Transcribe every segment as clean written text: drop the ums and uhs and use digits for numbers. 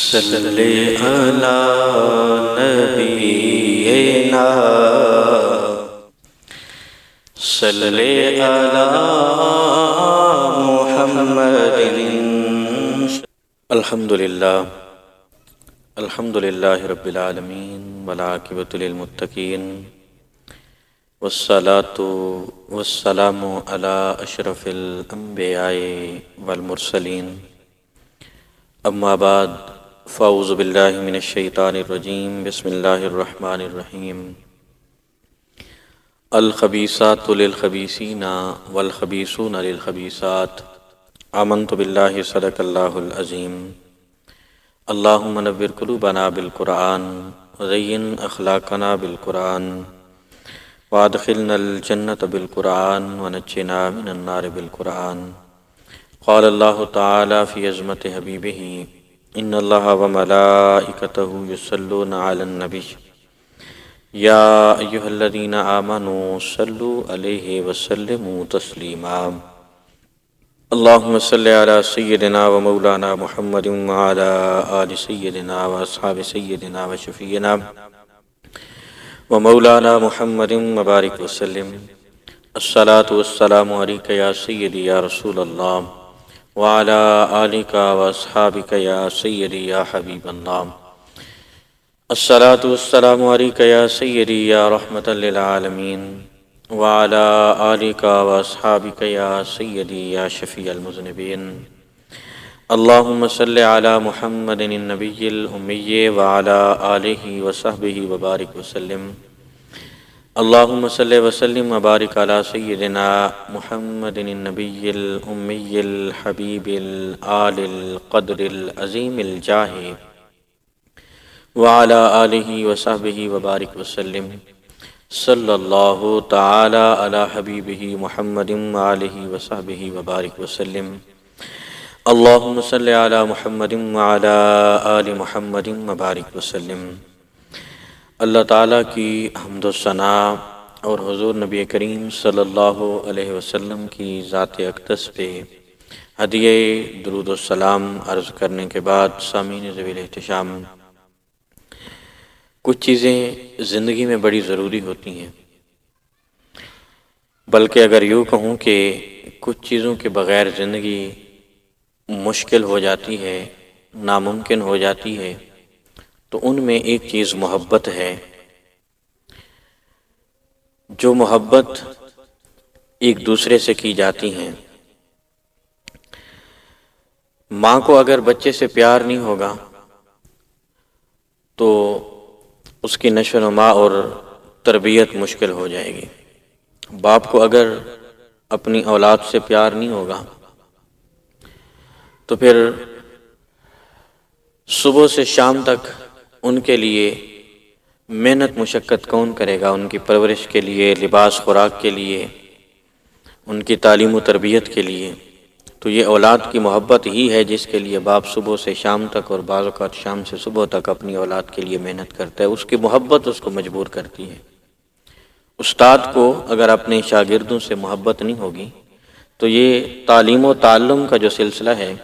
صلی علی نبینا صلی علی محمد الحمدللہ رب العالمین والعاقبۃ للمتقین والصلاة والسلام علی اشرف الانبیاء والمرسلین اما بعد فاعوذ باللہ من الشیطان الرجیم بسم اللہ الرحمن الرحیم الخبیثات للخبیثین والخبیثون للخبیثات آمنت باللہ صدق اللہ العظیم اللہم نور قلوبنا بالقرآن وزین اخلاقنا بالقرآن وادخلنا الجنة بالقرآن ونجنا من النار بالقرآن قال اللہ تعالی فی عظمت حبیبہ ان اللہ وملائکتہ یصلون علی النبی یا ایہا الذین آمنوا صلوا علیہ وسلموا تسلیما اللہم صلی علی سیدنا و مولانا محمد وعلی آل سیدنا و اصحاب سیدنا و شفیعنا و مولانا محمد مبارک وسلم الصلاة والسلام علیکہ یا سیدی یا رسول اللہ وعلى آلك وأصحابك يا سيدي يا حبيب الله الصلاة والسلام عليك يا سيدي يا رحمة للعالمين وعلى آلك وأصحابك يا سيدي يا شفيع المذنبين اللهم صل على محمد النبي الأمي وعلى آله وصحبه وبارك وسلم اللهم صل وسلم وبارك على سيدنا محمد النبي الأمي الحبيب الآل القدر العظيم الجاه وعلى آله وصحبه وبارك وسلم صلى الله تعالى على حبيبه محمد وآله وصحبه وبارك وسلم اللهم صل على محمد وعلى آل محمد وبارك وسلم اللہ تعالیٰ کی حمد و ثنا اور حضور نبی کریم صلی اللہ علیہ وسلم کی ذات اقدس پہ ہدیہ درود و سلام عرض کرنے کے بعد سامعین ذوی الاحتشام، کچھ چیزیں زندگی میں بڑی ضروری ہوتی ہیں، بلکہ اگر یوں کہوں کہ کچھ چیزوں کے بغیر زندگی مشکل ہو جاتی ہے، ناممکن ہو جاتی ہے، تو ان میں ایک چیز محبت ہے۔ جو محبت ایک دوسرے سے کی جاتی ہیں، ماں کو اگر بچے سے پیار نہیں ہوگا تو اس کی نشو و نما اور تربیت مشکل ہو جائے گی۔ باپ کو اگر اپنی اولاد سے پیار نہیں ہوگا تو پھر صبح سے شام تک ان کے لیے محنت مشقت کون کرے گا؟ ان کی پرورش کے لیے، لباس خوراک کے لیے، ان کی تعلیم و تربیت کے لیے۔ تو یہ اولاد کی محبت ہی ہے جس کے لیے باپ صبح سے شام تک اور بعض اوقات شام سے صبح تک اپنی اولاد کے لیے محنت کرتا ہے۔ اس کی محبت اس کو مجبور کرتی ہے۔ استاد کو اگر اپنے شاگردوں سے محبت نہیں ہوگی تو یہ تعلیم و تعلم کا جو سلسلہ ہے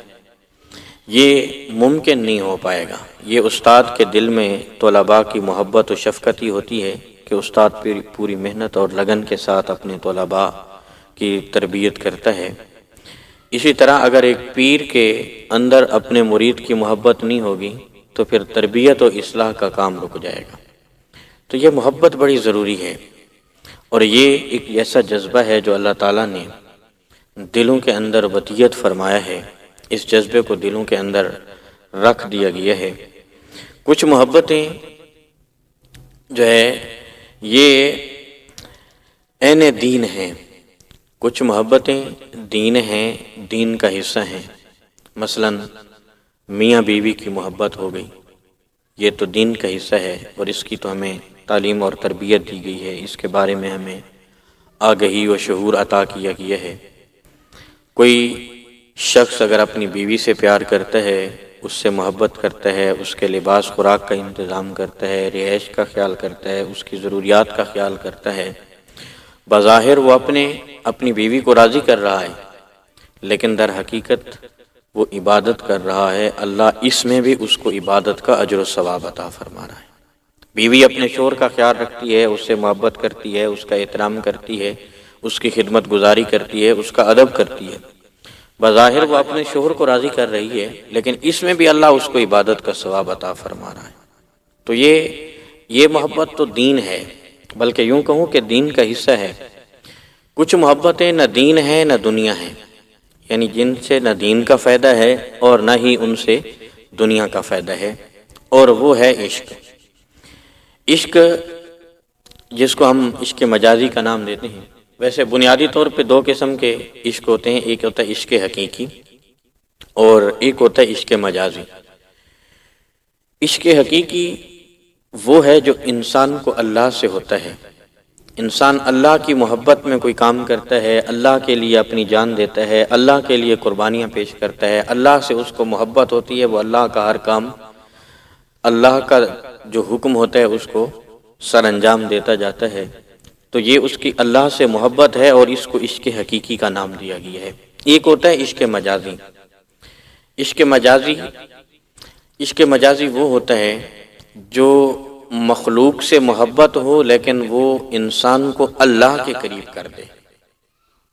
یہ ممکن نہیں ہو پائے گا۔ یہ استاد کے دل میں طلباء کی محبت و شفقت ہی ہوتی ہے کہ استاد پوری محنت اور لگن کے ساتھ اپنے طلباء کی تربیت کرتا ہے۔ اسی طرح اگر ایک پیر کے اندر اپنے مرید کی محبت نہیں ہوگی تو پھر تربیت و اصلاح کا کام رک جائے گا۔ تو یہ محبت بڑی ضروری ہے، اور یہ ایک ایسا جذبہ ہے جو اللہ تعالیٰ نے دلوں کے اندر وطیت فرمایا ہے۔ اس جذبے کو دلوں کے اندر رکھ دیا گیا ہے۔ کچھ محبتیں جو ہے یہ عین دین ہیں، کچھ محبتیں دین ہیں، دین کا حصہ ہیں۔ مثلا میاں بیوی کی محبت ہو گئی، یہ تو دین کا حصہ ہے اور اس کی تو ہمیں تعلیم اور تربیت دی گئی ہے، اس کے بارے میں ہمیں آگہی و شعور عطا کیا گیا ہے۔ کوئی شخص اگر اپنی بیوی سے پیار کرتا ہے، اس سے محبت کرتا ہے، اس کے لباس خوراک کا انتظام کرتا ہے، رہائش کا خیال کرتا ہے، اس کی ضروریات کا خیال کرتا ہے، بظاہر وہ اپنی بیوی کو راضی کر رہا ہے، لیکن در حقیقت وہ عبادت کر رہا ہے، اللہ اس میں بھی اس کو عبادت کا اجر و ثواب عطا فرما رہا ہے۔ بیوی اپنے شوہر کا خیال رکھتی ہے، اس سے محبت کرتی ہے، اس کا احترام کرتی ہے، اس کی خدمت گزاری کرتی ہے، اس کا ادب کرتی ہے، بظاہر وہ اپنے شوہر کو راضی کر رہی ہے، لیکن اس میں بھی اللہ اس کو عبادت کا ثواب عطا فرما رہا ہے۔ تو یہ محبت تو دین ہے، بلکہ یوں کہوں کہ دین کا حصہ ہے۔ کچھ محبتیں نہ دین ہے نہ دنیا ہے، یعنی جن سے نہ دین کا فائدہ ہے اور نہ ہی ان سے دنیا کا فائدہ ہے، اور وہ ہے عشق۔ عشق جس کو ہم عشق مجازی کا نام دیتے ہیں، ویسے بنیادی طور پہ دو قسم کے عشق ہوتے ہیں، ایک ہوتا ہے عشق حقیقی اور ایک ہوتا ہے عشق مجازی۔ عشق حقیقی وہ ہے جو انسان کو اللہ سے ہوتا ہے، انسان اللہ کی محبت میں کوئی کام کرتا ہے، اللہ کے لیے اپنی جان دیتا ہے، اللہ کے لیے قربانیاں پیش کرتا ہے، اللہ سے اس کو محبت ہوتی ہے، وہ اللہ کا ہر کام، اللہ کا جو حکم ہوتا ہے اس کو سر انجام دیتا جاتا ہے۔ تو یہ اس کی اللہ سے محبت ہے اور اس کو عشق حقیقی کا نام دیا گیا ہے۔ ایک ہوتا ہے عشق مجازی۔ عشق مجازی وہ ہوتا ہے جو مخلوق سے محبت ہو لیکن وہ انسان کو اللہ کے قریب کر دے۔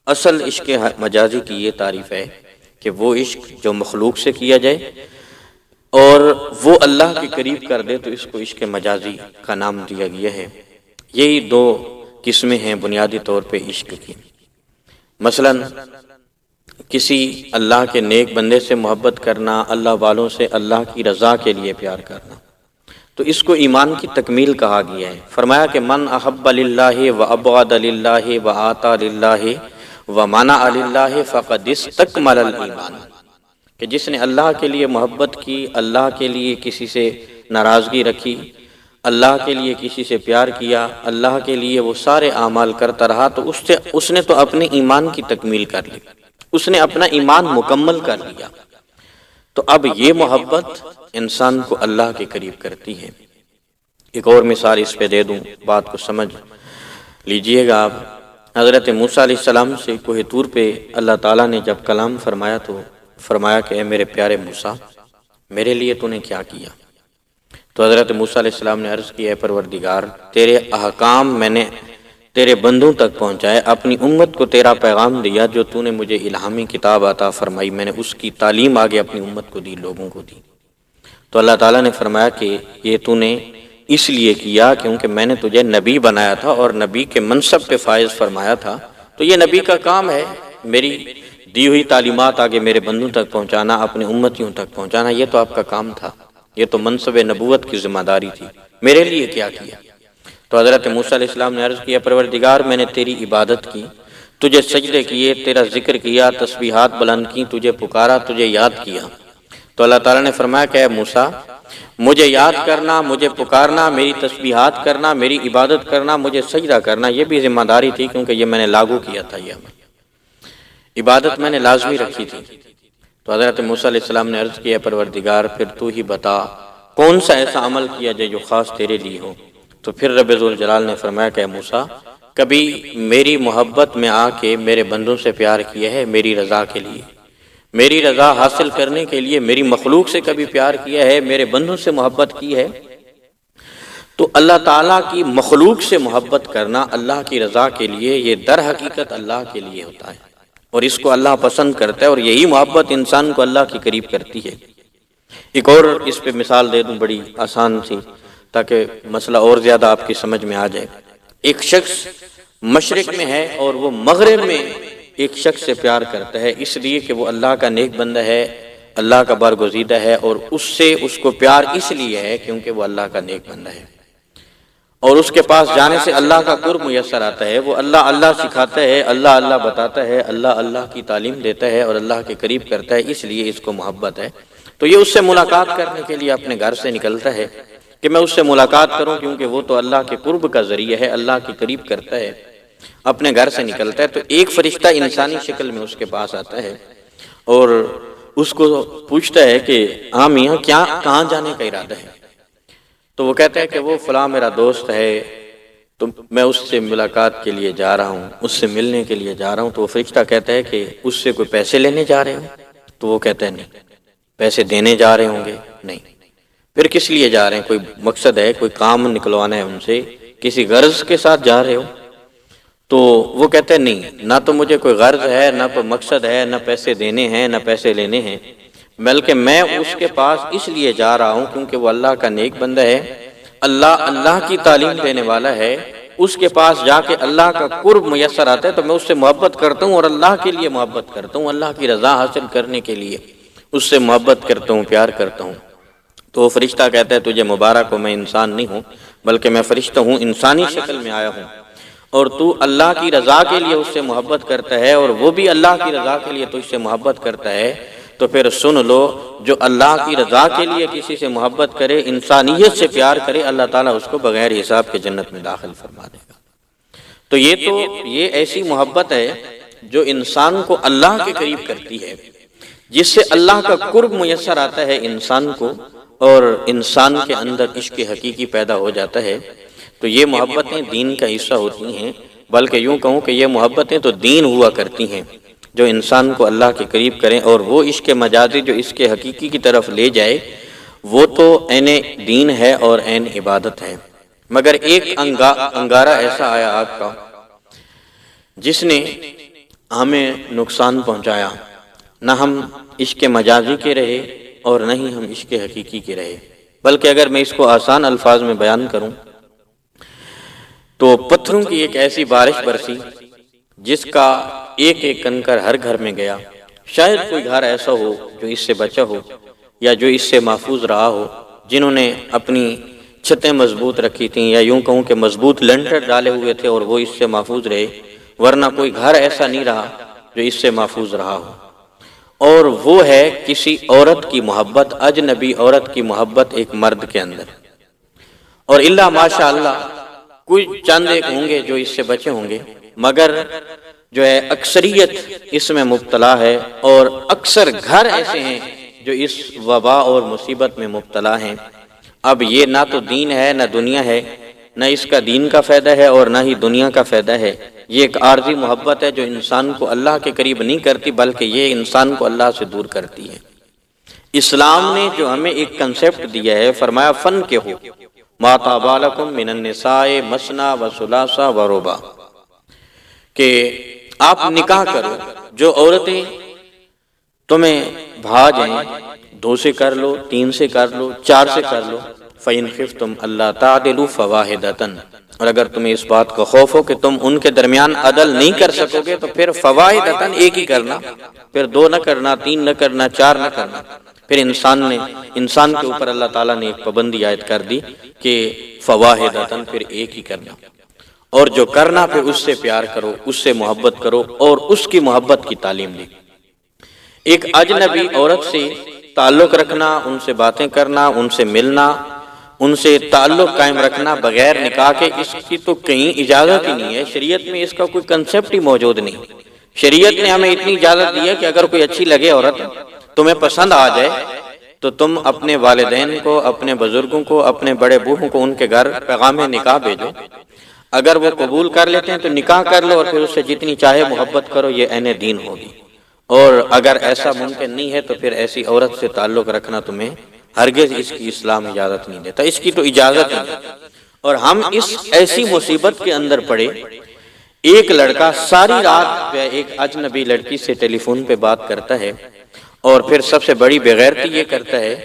اصل عشق مجازی کی یہ تعریف ہے کہ وہ عشق جو مخلوق سے کیا جائے اور وہ اللہ کے قریب کر دے، تو اس کو عشق مجازی کا نام دیا گیا ہے۔ یہی دو قسمیں ہیں بنیادی طور پہ عشق کی۔ مثلا کسی اللہ کے نیک بندے سے محبت کرنا، اللہ والوں سے اللہ کی رضا کے لیے پیار کرنا، تو اس کو ایمان کی تکمیل کہا گیا ہے۔ فرمایا کہ من احب للہ و ابغض للہ و آطا للہ و منع للہ فقد استکمل الایمان، کہ جس نے اللہ کے لیے محبت کی، اللہ کے لیے کسی سے ناراضگی رکھی، اللہ کے لیے کسی سے پیار کیا، اللہ کے لیے وہ سارے اعمال کرتا رہا، تو اس نے تو اپنے ایمان کی تکمیل کر لی، اس نے اپنا ایمان مکمل کر لیا۔ تو اب یہ محبت انسان کو اللہ کے قریب کرتی ہے۔ ایک اور مثال اس پہ دے دوں، بات کو سمجھ لیجئے گا آپ۔ حضرت موسیٰ علیہ السلام سے کوہ طور پہ اللہ تعالیٰ نے جب کلام فرمایا تو فرمایا کہ اے میرے پیارے موسیٰ، میرے لیے تو نے کیا کیا؟ تو حضرت موسیٰ علیہ السلام نے عرض کیا، اے پروردگار، تیرے احکام میں نے تیرے بندوں تک پہنچائے، اپنی امت کو تیرا پیغام دیا، جو تو نے مجھے الہامی کتاب عطا فرمائی، میں نے اس کی تعلیم آگے اپنی امت کو دی، لوگوں کو دی۔ تو اللہ تعالیٰ نے فرمایا کہ یہ تو نے اس لیے کیا کیونکہ میں نے تجھے نبی بنایا تھا اور نبی کے منصب پہ فائز فرمایا تھا، تو یہ نبی کا کام ہے، میری دی ہوئی تعلیمات آگے میرے بندوں تک پہنچانا، اپنے امتیوں تک پہنچانا، یہ تو آپ کا کام تھا، یہ تو منصب نبوت کی ذمہ داری تھی، میرے لیے کیا کیا؟ تو حضرت موسیٰ علیہ السلام نے عرض کیا، پروردگار، میں نے تیری عبادت کی، تجھے سجدے کیے، تیرا ذکر کیا، تسبیحات بلند کی، تجھے پکارا، تجھے یاد کیا۔ تو اللہ تعالیٰ نے فرمایا کہ اے موسیٰ، مجھے یاد کرنا، مجھے پکارنا، میری تسبیحات کرنا، میری عبادت کرنا، مجھے سجدہ کرنا، یہ بھی ذمہ داری تھی، کیونکہ یہ میں نے لاگو کیا تھا، یہ عمل، عبادت میں نے لازمی رکھی تھی۔ تو حضرت موسیٰ علیہ السلام نے عرض کیا، پروردگار، پھر تو ہی بتا کون سا ایسا عمل کیا جائے جو خاص تیرے لیے ہو۔ تو پھر رب ذوالجلال نے فرمایا کہ اے موسیٰ، کبھی میری محبت میں آ کے میرے بندوں سے پیار کیا ہے، میری رضا کے لیے، میری رضا حاصل کرنے کے لیے میری مخلوق سے کبھی پیار کیا ہے، میرے بندوں سے محبت کی ہے؟ تو اللہ تعالیٰ کی مخلوق سے محبت کرنا اللہ کی رضا کے لیے، یہ در حقیقت اللہ کے لیے ہوتا ہے، اور اس کو اللہ پسند کرتا ہے، اور یہی محبت انسان کو اللہ کے قریب کرتی ہے۔ ایک اور اس پہ مثال دے دوں بڑی آسان سی، تاکہ مسئلہ اور زیادہ آپ کی سمجھ میں آ جائے۔ ایک شخص مشرق میں ہے اور وہ مغرب میں ایک شخص سے پیار کرتا ہے، اس لیے کہ وہ اللہ کا نیک بندہ ہے، اللہ کا برگزیدہ ہے، اور اس سے اس کو پیار اس لیے ہے کیونکہ وہ اللہ کا نیک بندہ ہے، اور اس کے پاس جانے سے اللہ کا قرب میسر آتا ہے، وہ اللہ اللہ سکھاتا ہے، اللہ اللہ بتاتا ہے، اللہ اللہ کی تعلیم دیتا ہے اور اللہ کے قریب کرتا ہے، اس لیے اس کو محبت ہے۔ تو یہ اس سے ملاقات کرنے کے لیے اپنے گھر سے نکلتا ہے کہ میں اس سے ملاقات کروں، کیونکہ وہ تو اللہ کے قرب کا ذریعہ ہے، اللہ کے قریب کرتا ہے، اپنے گھر سے نکلتا ہے۔ تو ایک فرشتہ انسانی شکل میں اس کے پاس آتا ہے اور اس کو پوچھتا ہے کہ ہاں میاں، کہاں جانے کا ارادہ ہے؟ تو وہ کہتا ہے کہ وہ فلاں میرا دوست ہے، تو میں اس سے ملاقات کے لیے جا رہا ہوں، اس سے ملنے کے لیے جا رہا ہوں۔ تو وہ فرشتہ کہتا ہے کہ اس سے کوئی پیسے لینے جا رہے ہو؟ تو وہ کہتے ہیں نہیں، پیسے دینے جا رہے ہوں گے، نہیں، پھر کس لیے جا رہے ہیں؟ کوئی مقصد ہے، کوئی کام نکلوانا ہے ان سے، کسی غرض کے ساتھ جا رہے ہو؟ تو وہ کہتے ہیں نہیں، نہ تو مجھے کوئی غرض ہے، نہ کوئی مقصد ہے، نہ پیسے دینے ہیں، نہ پیسے لینے ہیں، بلکہ میں اس کے پاس اس لیے جا رہا ہوں کیونکہ وہ اللہ کا نیک بندہ ہے، اللہ کی تعلیم دینے والا ہے، اس کے پاس جا کے اللہ کا قرب میسر آتا ہے تو میں اس سے محبت کرتا ہوں اور اللہ کے لیے محبت کرتا ہوں، اللہ کی رضا حاصل کرنے کے لیے اس سے محبت کرتا ہوں، پیار کرتا ہوں۔ تو وہ فرشتہ کہتا ہے تجھے مبارک ہو، میں انسان نہیں ہوں بلکہ میں فرشتہ ہوں، انسانی شکل میں آیا ہوں، اور تو اللہ کی رضا کے لیے اس سے محبت کرتا ہے اور وہ بھی اللہ کی رضا کے لیے تجھ سے محبت کرتا ہے، تو پھر سن لو، جو اللہ کی رضا کے لیے کسی سے محبت کرے، انسانیت سے پیار کرے، اللہ تعالیٰ اس کو بغیر حساب کے جنت میں داخل فرما دے گا۔ تو یہ ایسی محبت ہے جو انسان کو اللہ کے قریب کرتی ہے، جس سے اللہ کا قرب میسر آتا ہے انسان کو اور انسان کے اندر عشق حقیقی پیدا ہو جاتا ہے۔ تو یہ محبتیں دین کا حصہ ہوتی ہیں، بلکہ یوں کہوں کہ یہ محبتیں تو دین ہوا کرتی ہیں جو انسان کو اللہ کے قریب کریں، اور وہ عشق مجازی جو اس کے حقیقی کی طرف لے جائے وہ تو عین دین ہے اور عین عبادت ہے۔ مگر ایک انگارہ ایسا آیا آگ کا جس نے ہمیں نقصان پہنچایا، نہ ہم عشق مجازی کے رہے اور نہ ہی ہم عشق حقیقی کے رہے، بلکہ اگر میں اس کو آسان الفاظ میں بیان کروں تو پتھروں کی ایک ایسی بارش برسی جس کا ایک ایک کنکر ہر گھر میں گیا۔ شاید کوئی گھر ایسا ہو جو اس سے بچا ہو یا جو اس سے محفوظ رہا ہو، جنہوں نے اپنی چھتیں مضبوط رکھی تھیں، یا یوں کہوں کہ مضبوط لنٹر ڈالے ہوئے تھے اور وہ اس سے محفوظ رہے، ورنہ کوئی گھر ایسا نہیں رہا جو اس سے محفوظ رہا ہو۔ اور وہ ہے کسی عورت کی محبت، اجنبی عورت کی محبت ایک مرد کے اندر، اور اللہ ماشاء اللہ کوئی چند ایک ہوں گے جو اس سے بچے ہوں گے، مگر جو ہے اکثریت اس میں مبتلا ہے، اور اکثر گھر ایسے ہیں جو اس وبا اور مصیبت میں مبتلا ہیں۔ اب یہ نہ تو دین ہے نہ دنیا ہے، نہ اس کا دین کا فائدہ ہے اور نہ ہی دنیا کا فائدہ ہے، یہ ایک عارضی محبت ہے جو انسان کو اللہ کے قریب نہیں کرتی بلکہ یہ انسان کو اللہ سے دور کرتی ہے۔ اسلام نے جو ہمیں ایک کنسیپٹ دیا ہے، فرمایا فن کے ہو ما طاب لکم من النساء مثنی و ثلاث و رباع، کہ آپ نکاح کرو، جو عورتیں تمہیں بھا جائیں، 2 سے کر لو، 3 سے کر لو، 4 سے کر لو، فَإِنْ خِفْتُمْ أَلَّا تَعْدِلُوا فَوَاحِدَةً، اور اگر تمہیں اس بات کا خوف ہو کہ تم ان کے درمیان عدل نہیں کر سکو گے تو پھر فواحدۃ ایک ہی کرنا، پھر 2 نہ کرنا، 3 نہ کرنا، 4 نہ کرنا۔ پھر انسان کے اوپر اللہ تعالیٰ نے ایک پابندی عائد کر دی کہ فواحدۃ، پھر ایک ہی کرنا، اور جو کرنا پھر اس سے پیار کرو، اس سے محبت کرو اور اس کی محبت کی تعلیم دی۔ ایک اجنبی عورت سے تعلق رکھنا، ان سے باتیں کرنا، ان سے ملنا، ان سے تعلق قائم رکھنا بغیر نکاح کے، اس کی تو کہیں اجازت ہی نہیں ہے، شریعت میں اس کا کوئی کنسیپٹ ہی موجود نہیں۔ شریعت نے ہمیں اتنی اجازت دی ہے کہ اگر کوئی اچھی لگے عورت، تمہیں پسند آ جائے، تو تم اپنے والدین کو، اپنے بزرگوں کو، اپنے بڑے بوڑھوں کو ان کے گھر پیغام نکاح بھیجو، اگر وہ قبول کر لیتے ہیں تو نکاح کر لو اور پھر اس سے جتنی چاہے محبت کرو، یہ عین دین ہوگی۔ اور اگر ایسا ممکن نہیں ہے تو پھر ایسی عورت سے تعلق رکھنا تمہیں ہرگز اس کی اسلام اجازت نہیں دیتا، اس کی تو اجازت نہیں۔ اور ہم اس ایسی مصیبت کے اندر پڑے، ایک لڑکا ساری رات ایک اجنبی لڑکی سے ٹیلی فون پہ بات کرتا ہے، اور پھر سب سے بڑی بےغیرتی یہ کرتا ہے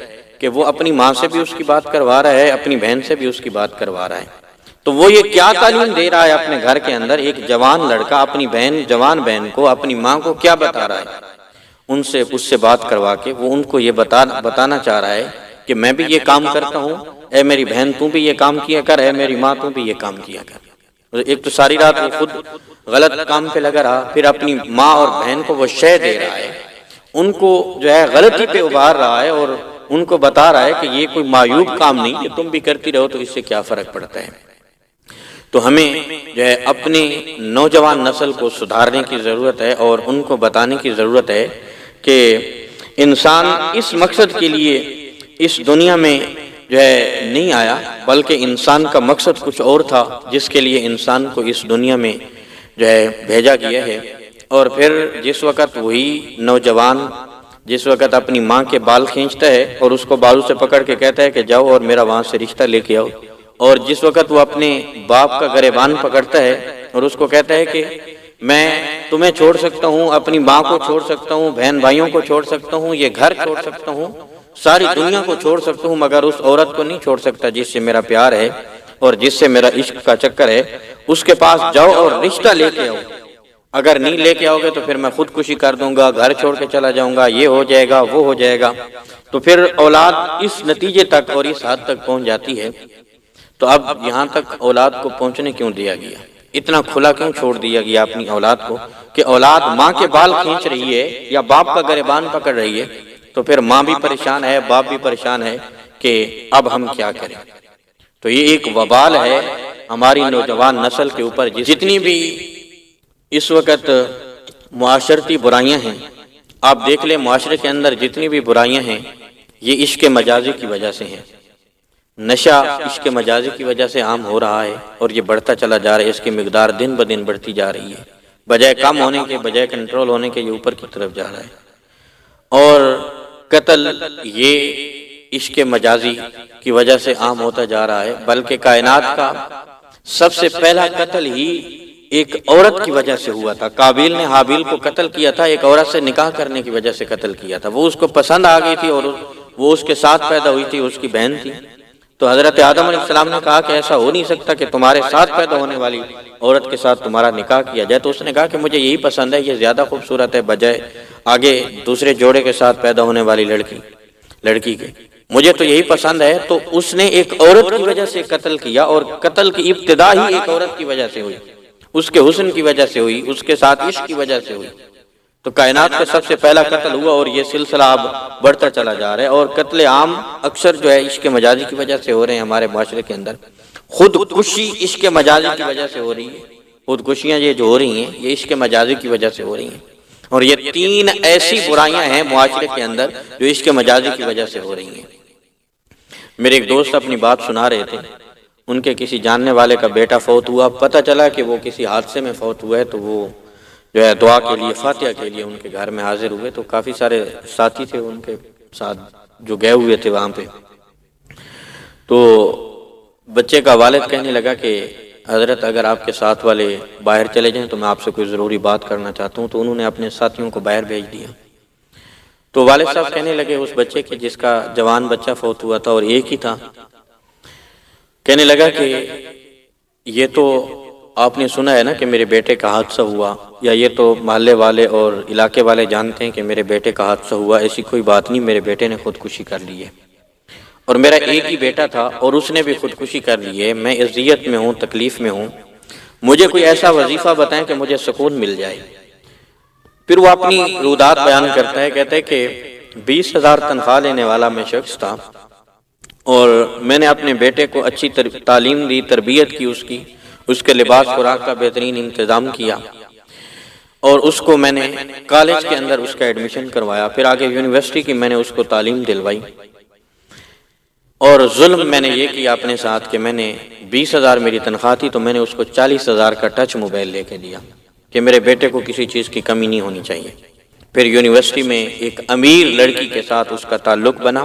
کہ وہ اپنی ماں سے بھی اس کی بات کروا رہا ہے، اپنی بہن سے بھی اس کی بات کروا رہا ہے۔ تو وہ یہ کیا تعلیم دے رہا ہے اپنے گھر کے اندر؟ ایک جوان لڑکا اپنی جوان بہن کو، اپنی ماں کو کیا بتا رہا ہے؟ اس سے بات کروا کے وہ ان کو یہ بتانا چاہ رہا ہے کہ میں بھی یہ کام کرتا ہوں، اے میری بہن تو بھی یہ کام کیا کر، اے میری ماں تو بھی یہ کام کیا کر۔ ایک تو ساری رات وہ خود غلط کام پہ لگا رہا، پھر اپنی ماں اور بہن کو وہ شے دے رہا ہے، ان کو جو ہے غلطی پہ ابھار رہا ہے اور ان کو بتا رہا ہے کہ یہ کوئی معیوب کام نہیں، کہ تم بھی کرتی رہو تو اس سے کیا فرق پڑتا ہے۔ تو ہمیں جو ہے اپنی نوجوان نسل کو سدھارنے کی ضرورت ہے اور ان کو بتانے کی ضرورت ہے کہ انسان اس مقصد کے لیے اس دنیا میں جو ہے نہیں آیا، بلکہ انسان کا مقصد کچھ اور تھا جس کے لیے انسان کو اس دنیا میں جو ہے بھیجا گیا ہے۔ اور پھر جس وقت وہی نوجوان جس وقت اپنی ماں کے بال کھینچتا ہے اور اس کو بالوں سے پکڑ کے کہتا ہے کہ جاؤ اور میرا وہاں سے رشتہ لے کے آؤ، اور جس وقت وہ اپنے باپ کا گریبان پکڑتا ہے اور اس کو کہتا ہے کہ میں تمہیں چھوڑ سکتا ہوں، اپنی ماں کو چھوڑ سکتا ہوں، بہن بھائیوں کو چھوڑ سکتا ہوں، یہ گھر چھوڑ سکتا ہوں، ساری دنیا کو چھوڑ سکتا ہوں، مگر اس عورت کو نہیں چھوڑ سکتا جس سے میرا پیار ہے اور جس سے میرا عشق کا چکر ہے، اس کے پاس جاؤ اور رشتہ لے کے آؤ، اگر نہیں لے کے آؤ گے تو پھر میں خودکشی کر دوں گا، گھر چھوڑ کے چلا جاؤں گا، یہ ہو جائے گا، وہ ہو جائے گا۔ تو پھر اولاد اس نتیجے تک اور اس حد تک پہنچ جاتی ہے۔ تو اب یہاں تک اولاد کو پہنچنے کیوں دیا گیا؟ اتنا کھلا کیوں چھوڑ دیا گیا اپنی اولاد کو کہ اولاد ماں کے بال کھینچ رہی ہے یا باپ کا گریبان پکڑ رہی ہے؟ تو پھر ماں بھی پریشان ہے، باپ بھی پریشان ہے کہ اب ہم کیا کریں۔ تو یہ ایک وبال ہے ہماری نوجوان نسل کے اوپر۔ جتنی بھی اس وقت معاشرتی برائیاں ہیں، آپ دیکھ لیں معاشرے کے اندر جتنی بھی برائیاں ہیں یہ عشق مجازی کی وجہ سے ہیں۔ نشہ عشق مجازی کی وجہ سے عام ہو رہا ہے اور یہ بڑھتا چلا جا رہا ہے، اس کی مقدار دن بدن بڑھتی جا رہی ہے، بجائے کم ہونے کے، بجائے کنٹرول ہونے کے، یہ اوپر کی طرف جا رہا ہے۔ اور قتل یہ عشق مجازی کی وجہ سے عام ہوتا جا رہا ہے، بلکہ کائنات کا سب سے پہلا قتل ہی ایک عورت کی وجہ سے ہوا تھا۔ قابیل نے حابیل کو قتل کیا تھا، ایک عورت سے نکاح کرنے کی وجہ سے قتل کیا تھا۔ وہ اس کو پسند آ گئی تھی اور وہ اس کے ساتھ پیدا ہوئی تھی، اس کی بہن تھی۔ تو حضرت آدم علیہ السلام نے کہا کہ ایسا ہو نہیں سکتا کہ تمہارے ساتھ پیدا ہونے والی عورت کے ساتھ تمہارا نکاح کیا جائے۔ تو اس نے کہا کہ مجھے یہی پسند ہے، یہ زیادہ خوبصورت ہے بجائے آگے دوسرے جوڑے کے ساتھ پیدا ہونے والی لڑکی کے، مجھے تو یہی پسند ہے۔ تو اس نے ایک عورت کی وجہ سے قتل کیا، اور قتل کی ابتدا ہی ایک عورت کی وجہ سے ہوئی، اس کے حسن کی وجہ سے ہوئی، اس کے ساتھ عشق کی وجہ سے ہوئی۔ تو کائنات کا سب سے پہلا قتل ہوا اور یہ سلسلہ اب بڑھتا چلا جا رہا ہے۔ اور قتل عام اکثر جو ہے عشق مجازی کی وجہ سے ہو رہے ہیں ہمارے معاشرے کے اندر۔ خودکشی عشق مجازی کی وجہ سے ہو رہی ہے، خودکشیاں یہ جو ہو رہی ہیں یہ عشق مجازی کی وجہ سے ہو رہی ہیں۔ اور یہ تین ایسی برائیاں ہیں معاشرے کے اندر جو عشق مجازی کی وجہ سے ہو رہی ہیں۔ میرے ایک دوست اپنی بات سنا رہے تھے، ان کے کسی جاننے والے کا بیٹا فوت ہوا، پتہ چلا کہ وہ کسی حادثے میں فوت ہوا ہے، تو وہ جو ہے دعا کے لیے، فاتحہ کے لیے ان کے گھر میں حاضر ہوئے۔ تو کافی سارے ساتھی تھے ان کے ساتھ جو گئے ہوئے تھے وہاں پہ۔ تو بچے کا والد کہنے لگا کہ حضرت اگر آپ کے ساتھ والے باہر چلے جائیں تو میں آپ سے کوئی ضروری بات کرنا چاہتا ہوں۔ تو انہوں نے اپنے ساتھیوں کو باہر بھیج دیا۔ تو والد صاحب کہنے لگے اس بچے کے جس کا جوان بچہ فوت ہوا تھا اور ایک ہی تھا، کہنے لگا کہ یہ تو آپ نے سنا ہے نا کہ میرے بیٹے کا حادثہ ہوا، یا یہ تو محلے والے اور علاقے والے جانتے ہیں کہ میرے بیٹے کا حادثہ ہوا، ایسی کوئی بات نہیں، میرے بیٹے نے خودکشی کر لی ہے، اور میرا ایک ہی بیٹا تھا اور اس نے بھی خودکشی کر لی ہے، میں اذیت میں ہوں، تکلیف میں ہوں، مجھے کوئی ایسا وظیفہ بتائیں کہ مجھے سکون مل جائے۔ پھر وہ اپنی رودات بیان کرتا ہے، کہتا ہے کہ 20,000 تنخواہ لینے والا میں شخص تھا، اور میں نے اپنے بیٹے کو اچھی تعلیم دی، تربیت کی، اس کے لباس خوراک کا بہترین انتظام کیا، اور اس کو میں نے کالج کے اندر اس کا ایڈمیشن کروایا، پھر آگے یونیورسٹی کی میں نے اس کو تعلیم دلوائی، اور ظلم میں نے یہ کیا اپنے ساتھ کہ میں نے 20,000 میری تنخواہ تھی تو میں نے اس کو 40,000 کا ٹچ موبائل لے کے دیا کہ میرے بیٹے کو کسی چیز کی کمی نہیں ہونی چاہیے۔ پھر یونیورسٹی میں ایک امیر لڑکی کے ساتھ اس کا تعلق بنا،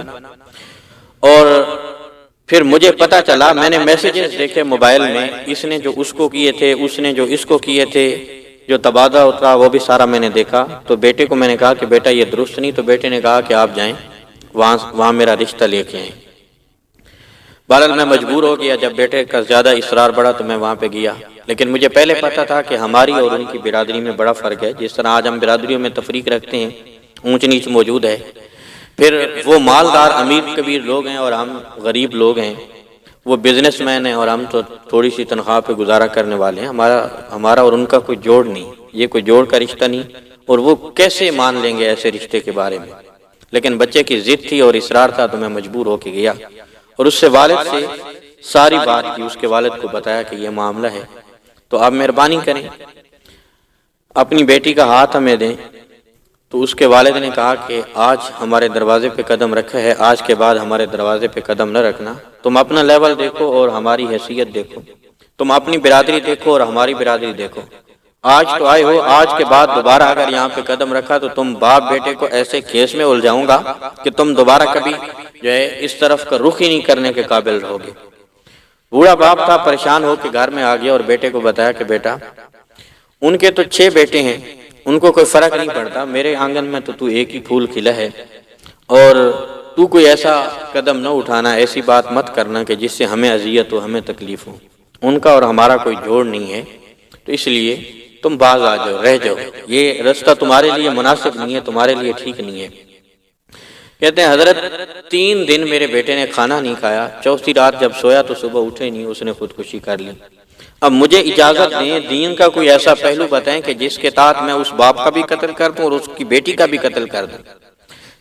اور پھر مجھے پتا چلا، میں نے میسیجز دیکھے موبائل میں، اس نے جو اس کو کیے تھے، اس نے جو اس کو کیے تھے، جو تبادلہ ہوتا وہ بھی سارا میں نے دیکھا۔ تو بیٹے کو میں نے کہا کہ بیٹا یہ درست نہیں، تو بیٹے نے کہا کہ آپ جائیں وہاں میرا رشتہ لے کے آئیں۔ بہرحال میں مجبور ہو گیا، جب بیٹے کا زیادہ اصرار بڑھا تو میں وہاں پہ گیا، لیکن مجھے پہلے پتا تھا کہ ہماری اور ان کی برادری میں بڑا فرق ہے، جس طرح آج ہم برادریوں میں تفریق رکھتے ہیں، اونچ نیچ موجود ہے، پھر وہ مالدار امیر کبیر لوگ ہیں اور ہم غریب لوگ ہیں، وہ بزنس مین ہیں اور ہم تو تھوڑی سی تنخواہ پہ گزارا کرنے والے ہیں، ہمارا اور ان کا کوئی جوڑ نہیں، یہ کوئی جوڑ کا رشتہ نہیں، اور وہ کیسے مان لیں گے ایسے رشتے کے بارے میں۔ لیکن بچے کی ضد تھی اور اصرار تھا تو میں مجبور ہو کے گیا، اور اس سے والد سے ساری بات کی، اس کے والد کو بتایا کہ یہ معاملہ ہے، تو آپ مہربانی کریں اپنی بیٹی کا ہاتھ ہمیں دیں۔ تو اس کے والد نے کہا کہ آج ہمارے دروازے پہ قدم رکھا ہے، آج کے بعد ہمارے دروازے پہ قدم نہ رکھنا، تم اپنا لیول دیکھو اور ہماری حیثیت دیکھو، تم اپنی برادری دیکھو اور ہماری برادری دیکھو، آج تو آئے ہو، آج کے بعد دوبارہ اگر یہاں پہ قدم رکھا تو تم باپ بیٹے کو ایسے کیس میں الجھاؤں گا کہ تم دوبارہ کبھی جو ہے اس طرف کا رخ ہی نہیں کرنے کے قابل رہو گے۔ بوڑھا باپ تھا، پریشان ہو کے گھر میں آ گیا اور بیٹے کو بتایا کہ بیٹا ان کے تو 6 بیٹے ہیں، ان کو کوئی فرق نہیں پڑتا، میرے آنگن میں تو ایک ہی پھول کھلا ہے، اور تو کوئی ایسا قدم نہ اٹھانا، ایسی بات مت کرنا کہ جس سے ہمیں اذیت ہو، ہمیں تکلیف ہو، ان کا اور ہمارا کوئی جوڑ نہیں ہے، تو اس لیے تم باز آ جاؤ، رہ جاؤ، یہ رستہ تمہارے لیے مناسب نہیں ہے، تمہارے لیے ٹھیک نہیں ہے۔ کہتے ہیں حضرت 3 دن میرے بیٹے نے کھانا نہیں کھایا، چوتھی رات جب سویا تو صبح اٹھے نہیں، اس نے خودکشی کر لی۔ اب مجھے اجازت دیں، دین کا کوئی ایسا پہلو بتائیں کہ جس کے تحت میں اس باپ کا بھی قتل کر دوں اور اس کی بیٹی کا بھی قتل کر دوں،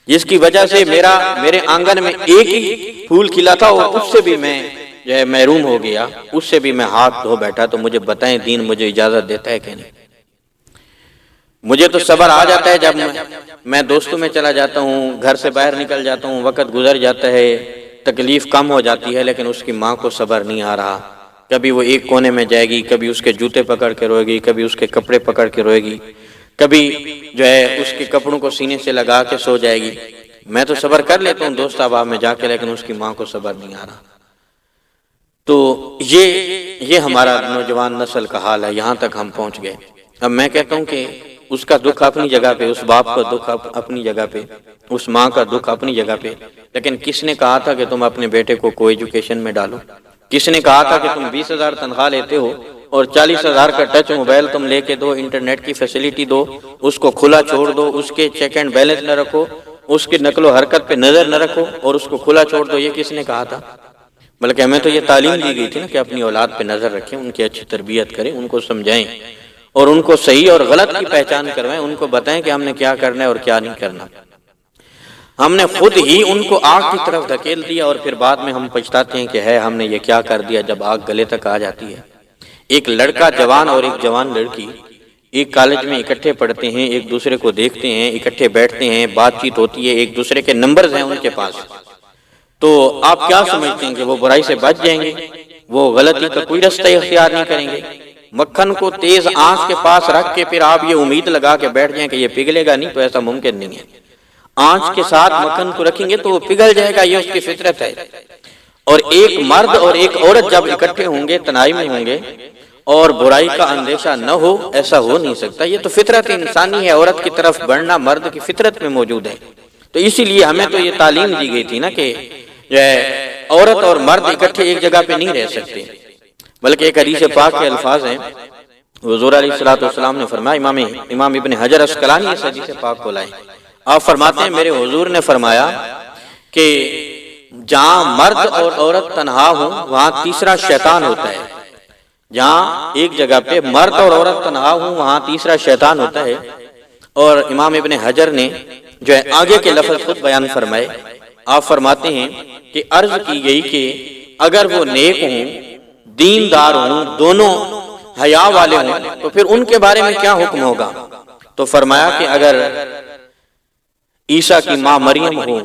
جس کی وجہ سے میرے آنگن میں ایک ہی پھول کھلا تھا اور اس سے بھی میں جو ہے محروم ہو گیا، اس سے بھی میں ہاتھ دھو بیٹھا، تو مجھے بتائیں دین مجھے اجازت دیتا ہے کہ نہیں؟ مجھے تو صبر آ جاتا ہے جب میں دوستوں میں چلا جاتا ہوں، گھر سے باہر نکل جاتا ہوں، وقت گزر جاتا ہے، تکلیف کم ہو جاتی ہے، لیکن اس کی ماں کو صبر نہیں آ رہا۔ کبھی وہ ایک کونے میں جائے گی، کبھی اس کے جوتے پکڑ کے روئے گی، کبھی اس کے کپڑے پکڑ کے روئے گی، کبھی جو ہے اس کے کپڑوں کو سینے سے لگا کے سو جائے گی۔ میں تو صبر کر لیتا ہوں دوست احباب میں جا کے، لیکن اس کی ماں کو صبر نہیں آ رہا۔ تو یہ ہمارا نوجوان نسل کا حال ہے، یہاں تک ہم پہنچ گئے۔ اب میں کہتا ہوں کہ اس کا دکھ اپنی جگہ پہ، اس باپ کا دکھ اپنی جگہ پہ، اس ماں کا دکھ اپنی جگہ پہ، لیکن کس نے کہا تھا کہ تم اپنے بیٹے کو ایجوکیشن میں ڈالو؟ کس نے کہا تھا کہ تم 20,000 تنخواہ لیتے ہو اور 40,000 کا ٹچ موبائل تم لے کے دو، انٹرنیٹ کی فیسلٹی دو، اس کو کھلا چھوڑ دو، اس کے چیک اینڈ بیلنس نہ رکھو، اس کی نقل و حرکت پہ نظر نہ رکھو اور اس کو کھلا چھوڑ دو؟ یہ کس نے کہا تھا؟ بلکہ ہمیں تو یہ تعلیم دی گئی تھی نا کہ اپنی اولاد پہ نظر رکھیں، ان کی اچھی تربیت کریں، ان کو سمجھائیں اور ان کو صحیح اور غلط کی پہچان کروائیں، ان کو بتائیں کہ ہم نے کیا کرنا ہے اور کیا نہیں کرنا۔ ہم نے خود ہی ان کو آگ کی طرف دھکیل دیا اور پھر بعد میں ہم پچھتاتے ہیں کہ ہم نے یہ کیا کر دیا، جب آگ گلے تک آ جاتی ہے۔ ایک لڑکا جوان اور ایک جوان لڑکی ایک کالج میں اکٹھے پڑھتے ہیں، ایک دوسرے کو دیکھتے ہیں، اکٹھے بیٹھتے ہیں، بات چیت ہوتی ہے، ایک دوسرے کے نمبرز ہیں ان کے پاس، تو آپ کیا سمجھتے ہیں کہ وہ برائی سے بچ جائیں گے؟ وہ غلطی کا کوئی رستہ اختیار نہیں کریں گے؟ مکھن کو تیز آنچ کے پاس رکھ کے پھر آپ یہ امید لگا کے بیٹھ جائیں کہ یہ پگھلے گا نہیں، تو ایسا ممکن نہیں ہے۔ آنچ کے ساتھ مکھن کو رکھیں گے تو وہ پگھل جائے گا، یہ اس کی فطرت ہے۔ اور ایک مرد اور ایک عورت جب اکٹھے ہوں گے، تنہائی میں ہوں گے اور برائی کا اندیشہ نہ ہو، ایسا ہو نہیں سکتا۔ یہ تو فطرت انسانی ہے، عورت کی طرف بڑھنا مرد کی فطرت میں موجود ہے۔ تو اسی لیے ہمیں تو یہ تعلیم دی گئی تھی نا کہ عورت اور مرد اکٹھے ایک جگہ پہ نہیں رہ سکتے، بلکہ ایک حدیث پاک کے الفاظ ہیں، حضور علیہ السلام نے فرمایا، امام ابن حجر اسقلانی اس حدیث پاک کو لائے، آپ فرماتے ہیں میرے حضور نے فرمایا کہ جہاں مرد اور عورت تنہا ہوں وہاں تیسرا شیطان ہوتا ہے۔ جہاں ایک جگہ پہ مرد اور عورت تنہا ہوں وہاں تیسرا شیطان ہوتا ہے۔ اور امام ابن حجر نے جو ہے آگے کے لفظ خود بیان فرمائے، آپ فرماتے ہیں کہ عرض کی گئی کہ اگر وہ نیک ہوں، دیندار ہوں، دونوں حیا والے ہوں، تو پھر ان کے بارے میں کیا حکم ہوگا؟ تو فرمایا کہ اگر عیسیٰ کی ماں مریم ہو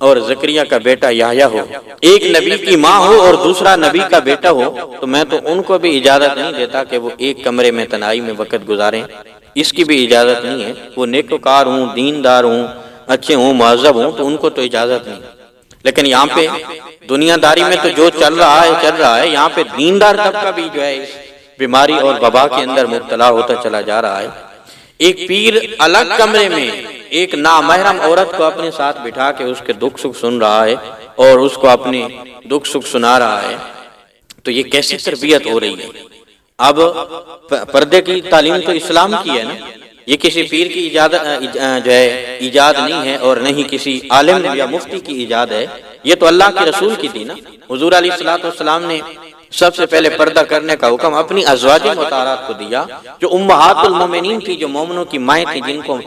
اور زکریا کا بیٹا یحییٰ ہو، ایک نبی کی ماں ہو اور دوسرا نبی کا بیٹا ہو، تو میں تو ان کو بھی اجازت نہیں دیتا کہ وہ ایک کمرے میں تنہائی میں وقت گزاریں، اس کی بھی اجازت نہیں ہے۔ وہ نیکوکار ہوں، دیندار ہوں، اچھے ہوں، مہذب ہوں، تو ان کو تو اجازت نہیں۔ لیکن یہاں پہ دنیا داری میں تو جو چل رہا ہے، یہاں پہ دیندار طبقہ بھی جو ہے اس بیماری اور وبا کے اندر مبتلا ہوتا چلا جا رہا ہے۔ ایک پیر الگ کمرے میں ایک نامحرم عورت کو اپنے ساتھ بٹھا کے اس کے دکھ سکھ سن رہا ہے اور اس کو اپنے دکھ سکھ سنا رہا ہے، تو یہ کیسی تربیت ہو رہی ہے؟ اب پردے کی تعلیم تو اسلام کی ہے نا، یہ کسی پیر کی ایجاد نہیں ہے اور نہ ہی کسی عالم یا مفتی کی ایجاد ہے، یہ تو اللہ کے رسول کی تھی نا۔ حضور علیہ السلام نے سب سے پہلے پردہ کرنے کا حکم اپنی ازواج مطہرات کو دیا، جو امہات المومنین تھی، جو مومنوں کی مائیں تھیں، جن کو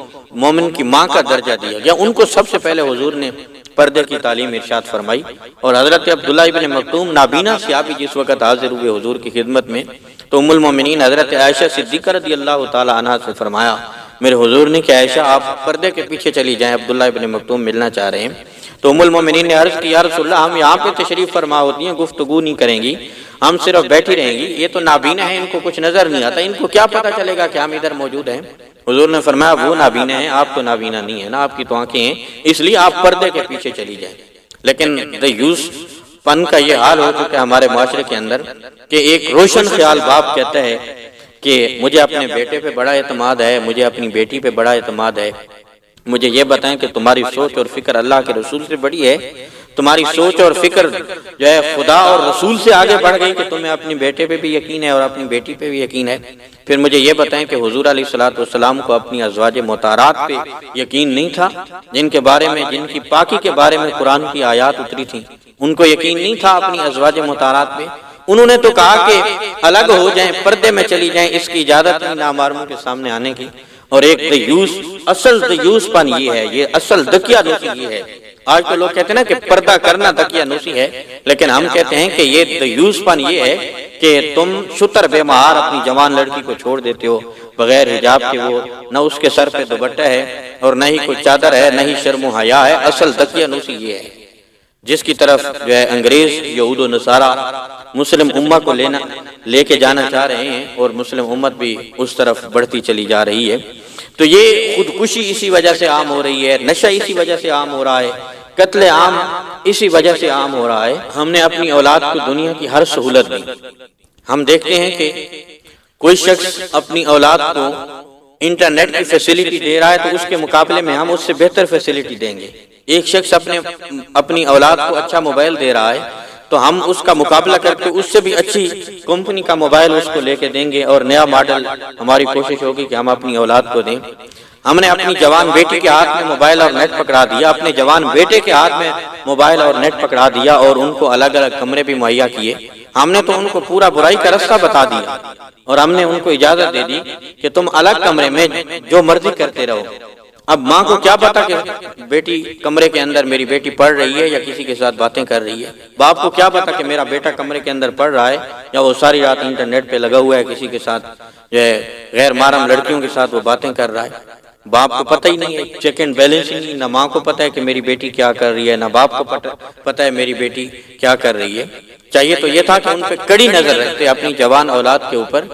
مومن کی ماں کا درجہ دیا گیا، ان کو سب سے پہلے حضور نے پردے کی تعلیم ارشاد فرمائی۔ اور حضرت عبداللہ ابن مکتوم نابینا صحابی جس وقت حاضر ہوئے حضور کی خدمت میں، تو ام المومنین حضرت عائشہ صدیقہ رضی اللہ تعالی عنہا سے فرمایا میرے حضور نے کہ عائشہ آپ پردے کے پیچھے چلی جائیں، عبداللہ ابن مکتوم ملنا چاہ رہے ہیں۔ تو ام المومنین نے عرض کی یا رسول اللہ ہم یہاں پہ تشریف فرما ہوتی ہیں، گفتگو نہیں کریں گی، ہم صرف بیٹھی رہیں گی، یہ تو نابینا ہیں، ان کو کچھ نظر نہیں آتا، ان کو کیا پتہ چلے گا کہ ہم ادھر موجود ہیں؟ حضور نے فرمایا وہ نابینا ہیں، آپ تو نابینا نہیں ہے نا، آپ کی تو آنکھیں ہیں، اس لیے آپ پردے کے پیچھے چلی جائیں۔ لیکن دیوس پن کا یہ حال ہو چکا ہے ہمارے معاشرے کے اندر کہ ایک روشن خیال باپ کہتا ہے کہ مجھے اپنے بیٹے پہ بڑا اعتماد ہے، مجھے اپنی بیٹی پہ بڑا اعتماد ہے، مجھے یہ بتائیں کہ تمہاری سوچ اور فکر اللہ کے رسول سے بڑی ہے، تمہاری سوچ اور فکر جو ہے خدا اور رسول سے آگے بڑھ گئی کہ تمہیں اپنی بیٹے پہ بھی یقین ہے اور اپنی بیٹی پہ بھی یقین ہے؟ پھر مجھے یہ بتائیں کہ حضور علیہ الصلوۃ والسلام کو اپنی ازواج مطہرات پہ یقین نہیں تھا، جن کے بارے میں، جن کی پاکی کے بارے میں قرآن کی آیات اتری تھیں، ان کو یقین نہیں تھا اپنی ازواج مطہرات پہ؟ انہوں نے تو کہا کہ الگ ہو جائیں، پردے میں چلی جائیں، اس کی اجازت نہیں نامحرموں کے سامنے آنے کی۔ اور ایک دیوس، اصل دیوس پن یہ ہے، یہ اصل دکیا نوسی یہ ہے۔ آج تو لوگ کہتے ہیں نا کہ پردہ کرنا دکیا نوسی ہے، لیکن ہم کہتے ہیں کہ یہ دیوس پن یہ ہے کہ تم شتر بے مہار اپنی جوان لڑکی کو چھوڑ دیتے ہو بغیر حجاب کے، وہ نہ اس کے سر پہ دوپٹہ ہے اور نہ ہی کوئی چادر ہے، نہ ہی شرم و حیا ہے۔ اصل دکیا نوسی یہ ہے جس کی طرف جو ہے انگریز، یہود و نصارہ مسلم امہ کو لے کے جانا چاہ رہے ہیں، اور مسلم امت بھی اس طرف بڑھتی چلی جا رہی ہے۔ تو یہ خودکشی اسی وجہ سے عام ہو رہی ہے، نشہ اسی وجہ سے عام ہو رہا ہے، قتل عام اسی وجہ سے عام ہو رہا ہے۔ ہم نے اپنی اولاد کو دنیا کی ہر سہولت دی، ہم دیکھتے ہیں کہ کوئی شخص اپنی اولاد کو انٹرنیٹ کی فیسلٹی دے رہا ہے تو اس کے مقابلے میں ہم اس سے بہتر فیسلٹی دیں گے۔ ایک شخص اپنی اولاد کو اچھا موبائل دے رہا ہے تو ہم اس کا مقابلہ کر کے اس سے بھی اچھی کمپنی کا موبائل اس کو لے کے دیں گے، اور نیا ماڈل ہماری کوشش ہوگی کہ ہم اپنی اولاد کو دیں۔ ہم نے اپنی جوان بیٹی کے ہاتھ میں موبائل اور نیٹ پکڑا دیا، اپنے جوان بیٹے کے ہاتھ میں موبائل اور نیٹ پکڑا دیا، اور ان کو الگ الگ کمرے بھی مہیا کیے۔ ہم نے تو ان کو پورا برائی کا راستہ بتا دیا، اور ہم نے ان کو اجازت دے دی کہ تم الگ کمرے میں جو مرضی کرتے رہو۔ اب ماں کو کیا پتا کہ بیٹی کمرے کے اندر میری بیٹی پڑھ رہی ہے یا کسی کے ساتھ باتیں کر رہی ہے؟ باپ کو کیا پتا کہ میرا بیٹا کمرے کے اندر پڑھ رہا ہے یا وہ ساری رات انٹرنیٹ پہ لگا ہوا ہے، کسی کے ساتھ جو ہے غیر محرم لڑکیوں کے ساتھ وہ باتیں کر رہا ہے؟ باپ کو پتہ ہی نہیں ہے، چیک اینڈ بیلنس ہی نہیں، نہ ماں کو پتہ ہے کہ میری بیٹی کیا کر رہی ہے، نہ باپ کو پتہ ہے میری بیٹی کیا کر رہی ہے۔ چاہیے تو یہ تھا کہ ان پہ کڑی نظر رکھتے اپنی جوان اولاد کے اوپر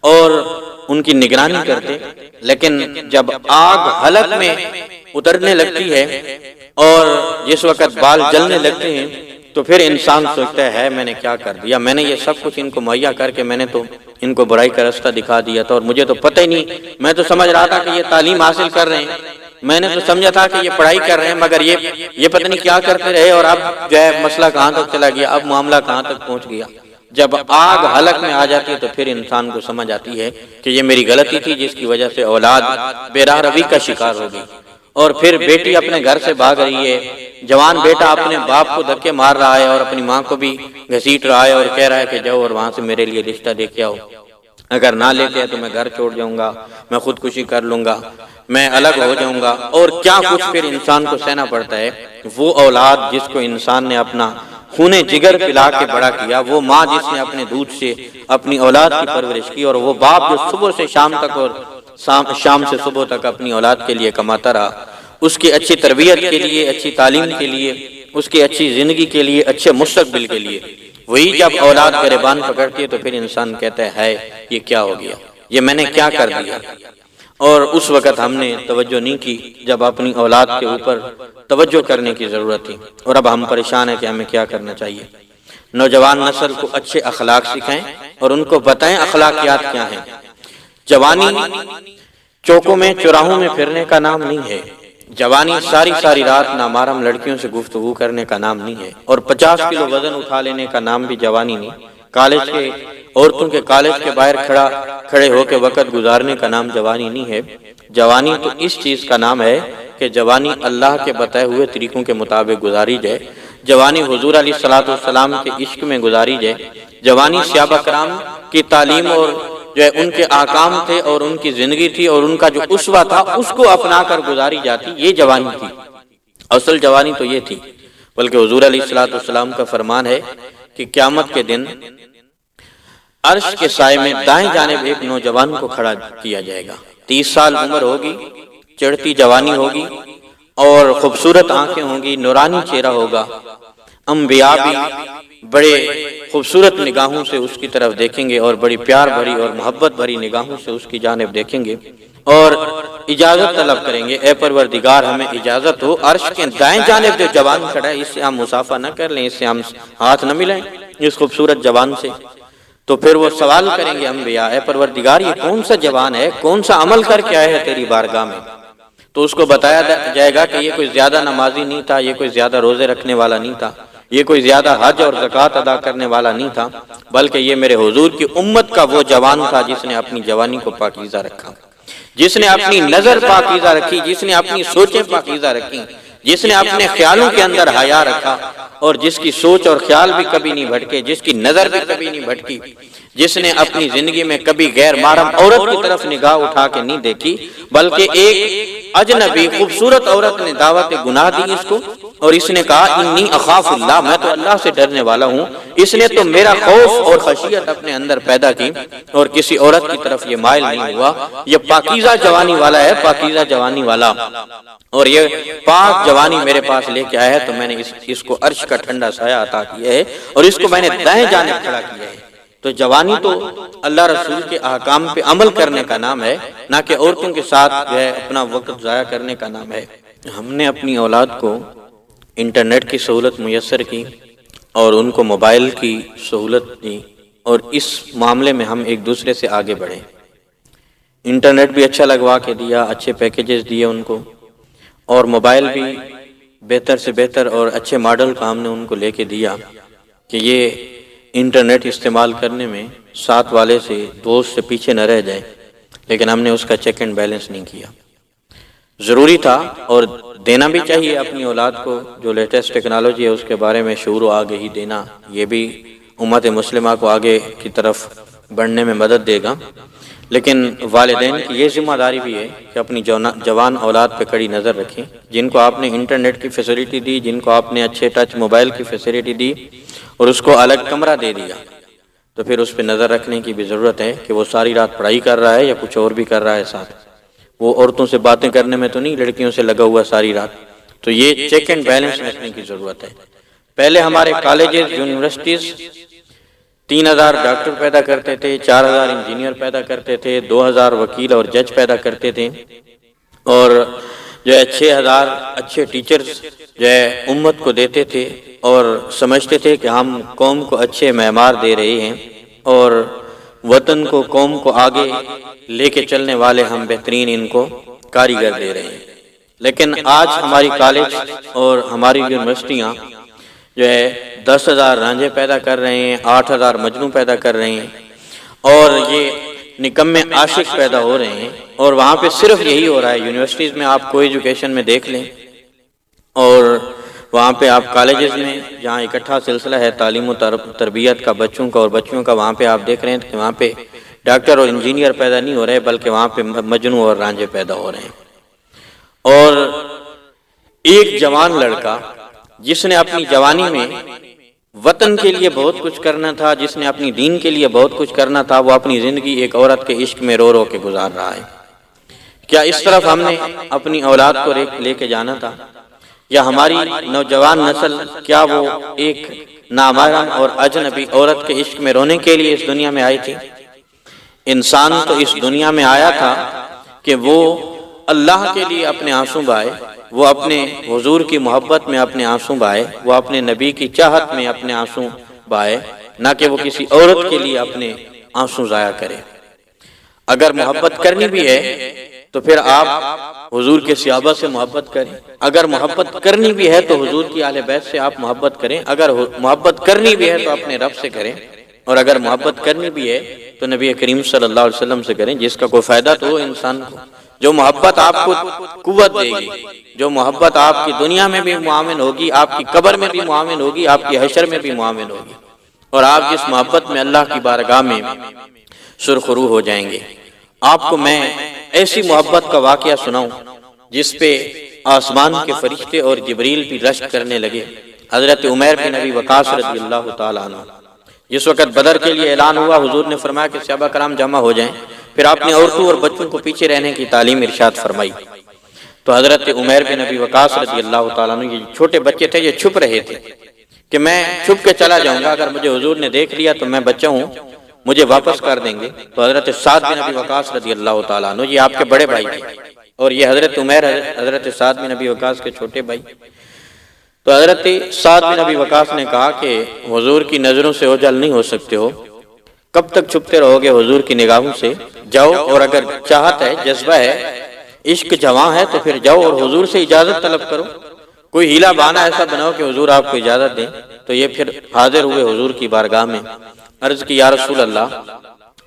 اور ان کی نگرانی کرتے، لیکن جب آگ حلق میں اترنے لگتی ہے اور جس وقت بال جلنے لگتے ہیں تو پھر انسان سوچتا ہے میں نے کیا کر دیا، میں نے یہ سب کچھ ان کو مہیا کر کے میں نے تو ان کو برائی کا راستہ دکھا دیا تھا، اور مجھے تو پتہ ہی نہیں، میں تو سمجھ رہا تھا کہ یہ تعلیم حاصل کر رہے ہیں، میں نے تو سمجھا تھا کہ یہ پڑھائی کر رہے ہیں، مگر یہ پتہ نہیں کیا کرتے رہے، اور اب جو ہے مسئلہ کہاں تک چلا گیا، اب معاملہ کہاں تک پہنچ گیا۔ جب آگ حلق میں آ جاتی ہے تو پھر انسان کو سمجھ آتی ہے کہ یہ میری غلطی تھی جس کی وجہ سے اولاد بے راہ روی کا شکار ہوگی، اور پھر بیٹی اپنے گھر سے بھاگ رہی ہے، جوان بیٹا اپنے باپ کو دھکے مار رہا ہے اور اپنی ماں کو بھی گھسیٹ رہا ہے اور کہہ رہا ہے کہ جاؤ اور وہاں سے میرے لیے رشتہ لے کے آؤ، اگر نہ لے کے تو میں گھر چھوڑ جاؤں گا، میں خودکشی کر لوں گا، میں الگ ہو جاؤں گا، اور کیا کچھ پھر انسان کو سہنا پڑتا ہے۔ وہ اولاد جس کو انسان نے اپنا خون جگر پلا کے بڑا کیا، وہ ماں جس نے اپنے دودھ سے اپنی اولاد کی پرورش کی، اور وہ باپ جو صبح سے شام تک اور شام سے صبح تک اپنی اولاد کے لیے کماتا رہا، اس کی اچھی تربیت کے لیے، اچھی تعلیم کے لیے، اس کی اچھی زندگی کے لیے، اچھے مستقبل کے لیے، وہی جب اولاد گریبان پکڑتی ہے تو پھر انسان کہتا ہے یہ کیا ہو گیا، یہ میں نے کیا کر دیا۔ اور اس وقت ہم نے توجہ نہیں کی جب اپنی اولاد کے اوپر توجہ کرنے کی ضرورت تھی، اور اب ہم پریشان ہیں کہ ہمیں کیا کرنا چاہیے۔ نوجوان نسل کو اچھے اخلاق سکھائیں اور ان کو بتائیں اخلاقیات کیا ہیں۔ جوانی چوکوں میں چوراہوں میں پھرنے کا نام نہیں ہے، جوانی ساری رات نامحرم لڑکیوں سے گفتگو کرنے کا نام نہیں ہے، اور 50 کلو وزن اٹھا لینے کا نام بھی جوانی نہیں۔ کالج کے عورتوں کے کالج کے باہر کھڑے ہو کے وقت گزارنے کا نام جوانی نہیں ہے۔ جوانی تو اس چیز کا نام ہے کہ جوانی اللہ کے بتائے ہوئے طریقوں کے مطابق گزاری جائے، جوانی حضور علیہ الصلوۃ والسلام کے عشق میں گزاری جائے، جوانی صحابہ کرام کی تعلیم اور جو ہے ان کے احکام تھے اور ان کی زندگی تھی اور ان کا جو اسوہ تھا اس کو اپنا کر گزاری جاتی، یہ جوانی تھی۔ اصل جوانی تو یہ تھی، بلکہ حضور علیہ الصلوۃ والسلام کا فرمان ہے کہ قیامت کے دن عرش کے سائے میں دائیں جانب ایک نوجوان کو کھڑا کیا جائے گا، 30 سال عمر ہوگی، چڑھتی جوانی ہوگی، اور خوبصورت آنکھیں ہوں گی، نورانی چہرہ ہوگا، انبیاء بھی بڑے خوبصورت نگاہوں سے اس کی طرف دیکھیں گے اور بڑی پیار بھری اور محبت بھری نگاہوں سے اس کی جانب دیکھیں گے اور اجازت طلب کریں گے، اے پروردگار ہمیں اجازت ہو عرش کے دائیں جانب جو جوان کھڑا ہے اس سے ہم مصافحہ نہ کر لیں، اس سے ہم ہاتھ نہ ملائیں اس خوبصورت جوان سے۔ تو پھر وہ سوال کریں گے انبیاء، اے پروردگار یہ کون سا جوان ہے، کون سا عمل کر کے آیا ہے تیری بارگاہ میں؟ تو اس کو بتایا جائے گا کہ یہ کوئی زیادہ نمازی نہیں تھا، یہ کوئی زیادہ روزے رکھنے والا نہیں تھا، یہ کوئی زیادہ حج اور زکوٰۃ ادا کرنے والا نہیں تھا، بلکہ یہ میرے حضور کی امت کا وہ جوان تھا جس نے اپنی جوانی کو پاکیزہ رکھا، جس نے اپنی نظر پاکیزہ رکھی، جس نے اپنی سوچیں پاکیزہ رکھی، جس نے اپنے خیالوں کے اندر حیا رکھا اور جس کی سوچ اور خیال بھی کبھی نہیں بھٹکے، جس کی نظر بھی کبھی نہیں بھٹکی، جس نے اپنی زندگی میں کبھی غیر محرم عورت کی طرف نگاہ اٹھا کے نہیں دیکھی، بلکہ ایک اجنبی خوبصورت عورت نے دعوت گناہ دی اس کو اور اس نے کہا انی اخاف اللہ، میں تو اللہ سے ڈرنے والا ہوں، اس نے تو میرا خوف اور خشیت اپنے اندر پیدا کی اور کسی عورت کی طرف یہ مائل نہیں ہوا۔ یہ پاکیزہ جوانی والا ہے، پاکیزہ جوانی والا، اور یہ پاک جوانی میرے پاس لے کے آیا ہے تو میں نے اس کو عرش کا ٹھنڈا سایہ عطا کیا ہے اور اس کو میں نے دائیں جانب کھڑا کیا ہے۔ تو جوانی تو اللہ رسول کے احکام پہ عمل کرنے کا نام ہے، نہ کہ عورتوں کے ساتھ جو ہے اپنا وقت ضائع کرنے کا نام ہے۔ ہم نے اپنی اولاد کو انٹرنیٹ کی سہولت میسر کی اور ان کو موبائل کی سہولت دی اور اس معاملے میں ہم ایک دوسرے سے آگے بڑھے۔ انٹرنیٹ بھی اچھا لگوا کے دیا، اچھے پیکیجز دیے ان کو، اور موبائل بھی بہتر سے بہتر اور اچھے ماڈل کا ہم نے ان کو لے کے دیا کہ یہ انٹرنیٹ استعمال کرنے میں ساتھ والے سے دوست سے پیچھے نہ رہ جائے، لیکن ہم نے اس کا چیک اینڈ بیلنس نہیں کیا۔ ضروری تھا اور دینا بھی چاہیے اپنی اولاد کو، جو لیٹسٹ ٹیکنالوجی ہے اس کے بارے میں شعور و آگہی دینا، یہ بھی امت مسلمہ کو آگے کی طرف بڑھنے میں مدد دے گا۔ لیکن والدین کی یہ ذمہ داری بھی ہے کہ اپنی جوان اولاد پہ کڑی نظر رکھیں۔ جن کو آپ نے انٹرنیٹ کی فیسلٹی دی، جن کو آپ نے اچھے ٹچ موبائل کی فیسلٹی دی اور اس کو الگ کمرہ دے دیا، تو پھر اس پہ نظر رکھنے کی بھی ضرورت ہے کہ وہ ساری رات پڑھائی کر رہا ہے یا کچھ اور بھی کر رہا ہے ساتھ۔ وہ عورتوں سے باتیں کرنے میں تو نہیں، لڑکیوں سے لگا ہوا ساری رات۔ تو یہ چیک اینڈ بیلنس رکھنے کی ضرورت ہے۔ پہلے ہمارے کالجز، یونیورسٹیز 3000 ڈاکٹر پیدا کرتے تھے، 4000 انجینئر پیدا کرتے تھے، 2000 وکیل اور جج پیدا کرتے تھے، اور جو ہے 6000 اچھے ٹیچرز جو ہے امت کو دیتے تھے اور سمجھتے تھے کہ ہم قوم کو اچھے معمار دے رہے ہیں اور وطن کو، قوم کو آگے لے کے چلنے والے ہم بہترین ان کو کاریگر دے رہے ہیں۔ لیکن آج ہماری کالج اور ہماری یونیورسٹیاں جو ہے 10,000 رانجھے پیدا کر رہے ہیں، 8,000 مجنوں پیدا کر رہے ہیں، اور یہ نکمے عاشق پیدا ہو رہے ہیں، اور وہاں پہ صرف یہی ہو رہا ہے۔ یونیورسٹیز میں آپ کو ایجوکیشن میں دیکھ لیں اور وہاں پہ آپ کالجز میں جہاں اکٹھا سلسلہ ہے تعلیم و تربیت کا بچوں کا اور بچیوں کا، وہاں پہ آپ دیکھ رہے ہیں کہ وہاں پہ ڈاکٹر اور انجینئر پیدا نہیں ہو رہے، بلکہ وہاں پہ مجنوں اور رانجھے پیدا ہو رہے ہیں۔ اور ایک جوان لڑکا جس نے اپنی جوانی میں وطن کے لیے بہت کچھ کرنا تھا، جس نے اپنی دین کے لیے بہت کچھ کرنا تھا، وہ اپنی زندگی ایک عورت کے عشق میں رو رو کے گزار رہا ہے۔ کیا اس طرف ہم نے اپنی اولاد کو لے کے جانا تھا؟ یا ہماری نوجوان نسل کیا وہ ایک نامحرم اور اجنبی عورت کے عشق میں رونے کے لیے اس دنیا میں آئی تھی؟ انسان تو اس دنیا میں آیا تھا کہ وہ اللہ کے لیے اپنے آنسو بہائے، وہ اپنے حضور کی محبت میں اپنے آنسو بہائے، وہ اپنے نبی کی چاہت میں اپنے آنسو بہائے، نہ کہ وہ کسی عورت کے لیے اپنے آنسو ضائع کرے۔ اگر محبت کرنی بھی ہے تو پھر آپ حضور کے صحابہ سے محبت کریں، اگر محبت کرنی بھی ہے تو حضور کی اہل بیت سے آپ محبت کریں، اگر محبت کرنی بھی ہے تو اپنے رب سے کریں، اور اگر محبت کرنی بھی ہے تو نبی کریم صلی اللہ علیہ وسلم سے کریں، جس کا کوئی فائدہ تو ہو انسان کو۔ جو محبت آپ کو قوت دے گی، جو محبت آپ کی دنیا میں بھی معاون ہوگی، آپ کی قبر میں بھی معاون ہوگی، آپ کی حشر میں بھی معاون ہوگی، اور آپ جس محبت میں اللہ کی بارگاہ میں سرخرو ہو جائیں گے۔ آپ کو میں ایسی محبت کا واقعہ سناؤں جس پہ آسمان کے فرشتے اور جبریل بھی رشک کرنے لگے۔ حضرت عمیر بن ابی وقاص رضی اللہ تعالیٰ عنہ، جس وقت بدر کے لیے اعلان ہوا، حضور نے فرمایا کہ صحابہ کرام جمع ہو جائیں، پھر آپ نے عورتوں اور بچوں کو پیچھے رہنے کی تعلیم ارشاد فرمائی۔ تو حضرت عمیر بن ابی وقاص رضی اللہ تعالیٰ عنہ، یہ چھوٹے بچے تھے، یہ چھپ رہے تھے کہ میں چھپ کے چلا جاؤں گا، اگر مجھے حضور نے دیکھ لیا تو میں بچہ ہوں، مجھے واپس کر دیں گے۔ تو حضرت سعد بن ابی وقاص رضی اللہ تعالیٰ عنہ، یہ آپ کے بڑے بھائی تھے، اور یہ حضرت عمیر حضرت سعد بن ابی وقاص کے چھوٹے بھائی۔ تو حضرت سعد بن ابی وقاص نے کہا کہ حضور کی نظروں سے اوجھل نہیں ہو سکتے ہو، کب تک چھپتے رہو گے حضور کی نگاہوں سے؟ جاؤ، اور اگر چاہت ہے، جذبہ ہے، عشق جواں ہے تو پھر جاؤ اور حضور سے اجازت طلب کرو، کوئی ہیلا بہانہ ایسا بناؤ کہ حضور آپ کو اجازت دیں۔ تو یہ پھر حاضر ہوئے حضور کی بارگاہ میں، عرض کی یا رسول اللہ،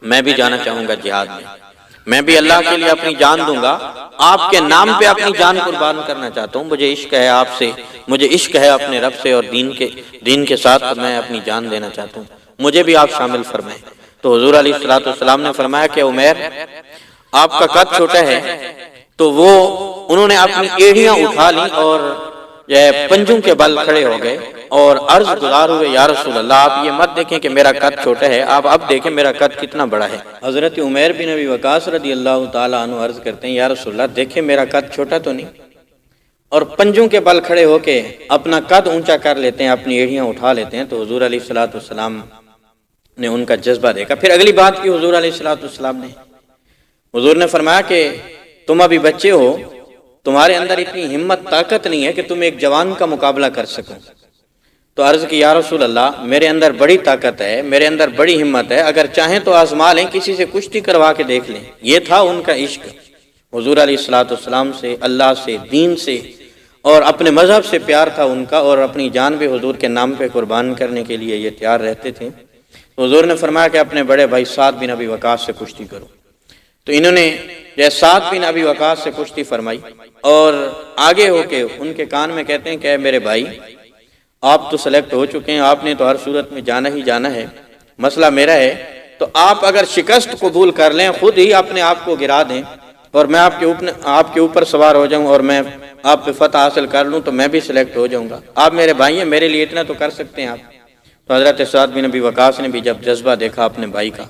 میں بھی جانا چاہوں گا جہاد میں بھی اللہ کے لیے اپنی جان دوں گا، آپ کے نام پہ اپنی جان قربان کرنا چاہتا ہوں، مجھے عشق ہے آپ سے، مجھے عشق ہے اپنے رب سے، اور دین کے ساتھ میں اپنی جان دینا چاہتا ہوں، مجھے بھی آپ شامل فرمائیں۔ تو حضور علیہ السلام نے فرمایا کہ عمیر، آپ کا قد چھوٹا ہے، تو انہوں نے اپنی ایڑیاں اٹھا لی اور پنجوں کے بل کھڑے ہو گئے اور عرض گزار ہوئے، یا رسول اللہ، آپ یہ مت دیکھیں کہ میرا قد چھوٹا ہے، آپ اب دیکھیں میرا قد کتنا بڑا ہے۔ حضرت عمیر بن ابی وقاص رضی اللہ تعالیٰ عنہ عرض کرتے ہیں، یا رسول اللہ، دیکھیں میرا قد چھوٹا تو نہیں، اور پنجوں کے بل کھڑے ہو کے اپنا قد اونچا کر لیتے ہیں، اپنی ایڑیاں اٹھا لیتے ہیں۔ تو حضور علیہ السلام نے ان کا جذبہ دیکھا۔ پھر اگلی بات کی حضور علیہ السلام نے، حضور نے فرمایا کہ تم ابھی بچے ہو، تمہارے اندر اتنی ہمت طاقت نہیں ہے کہ تم ایک جوان کا مقابلہ کر سکو۔ تو عرض کی یا رسول اللہ، میرے اندر بڑی طاقت ہے، میرے اندر بڑی ہمت ہے، اگر چاہیں تو آزما لیں، کسی سے کشتی کروا کے دیکھ لیں۔ یہ تھا ان کا عشق حضور علیہ السلام سے، اللہ سے، دین سے، اور اپنے مذہب سے پیار تھا ان کا، اور اپنی جان بھی حضور کے نام پہ قربان کرنے کے لیے یہ تیار رہتے تھے۔ تو حضور نے فرمایا کہ اپنے بڑے بھائی سعد بن ابی وقاص سے کشتی کرو۔ تو انہوں نے سعد بن ابی وقاص سے کشتی فرمائی، اور آگے ہو کے ان کے کان میں کہتے ہیں کہ اے میرے بھائی، آپ تو سلیکٹ ہو چکے ہیں، آپ نے تو ہر صورت میں جانا ہی جانا ہے، مسئلہ میرا ہے، تو آپ اگر شکست قبول کر لیں، خود ہی اپنے آپ کو گرا دیں، اور میں آپ کے اوپر سوار ہو جاؤں اور میں آپ پہ فتح حاصل کر لوں، تو میں بھی سلیکٹ ہو جاؤں گا۔ آپ میرے بھائی ہیں، میرے لیے اتنا تو کر سکتے ہیں آپ۔ تو حضرت سعد بن ابی وقاص نے بھی جب جذبہ دیکھا اپنے بھائی کا،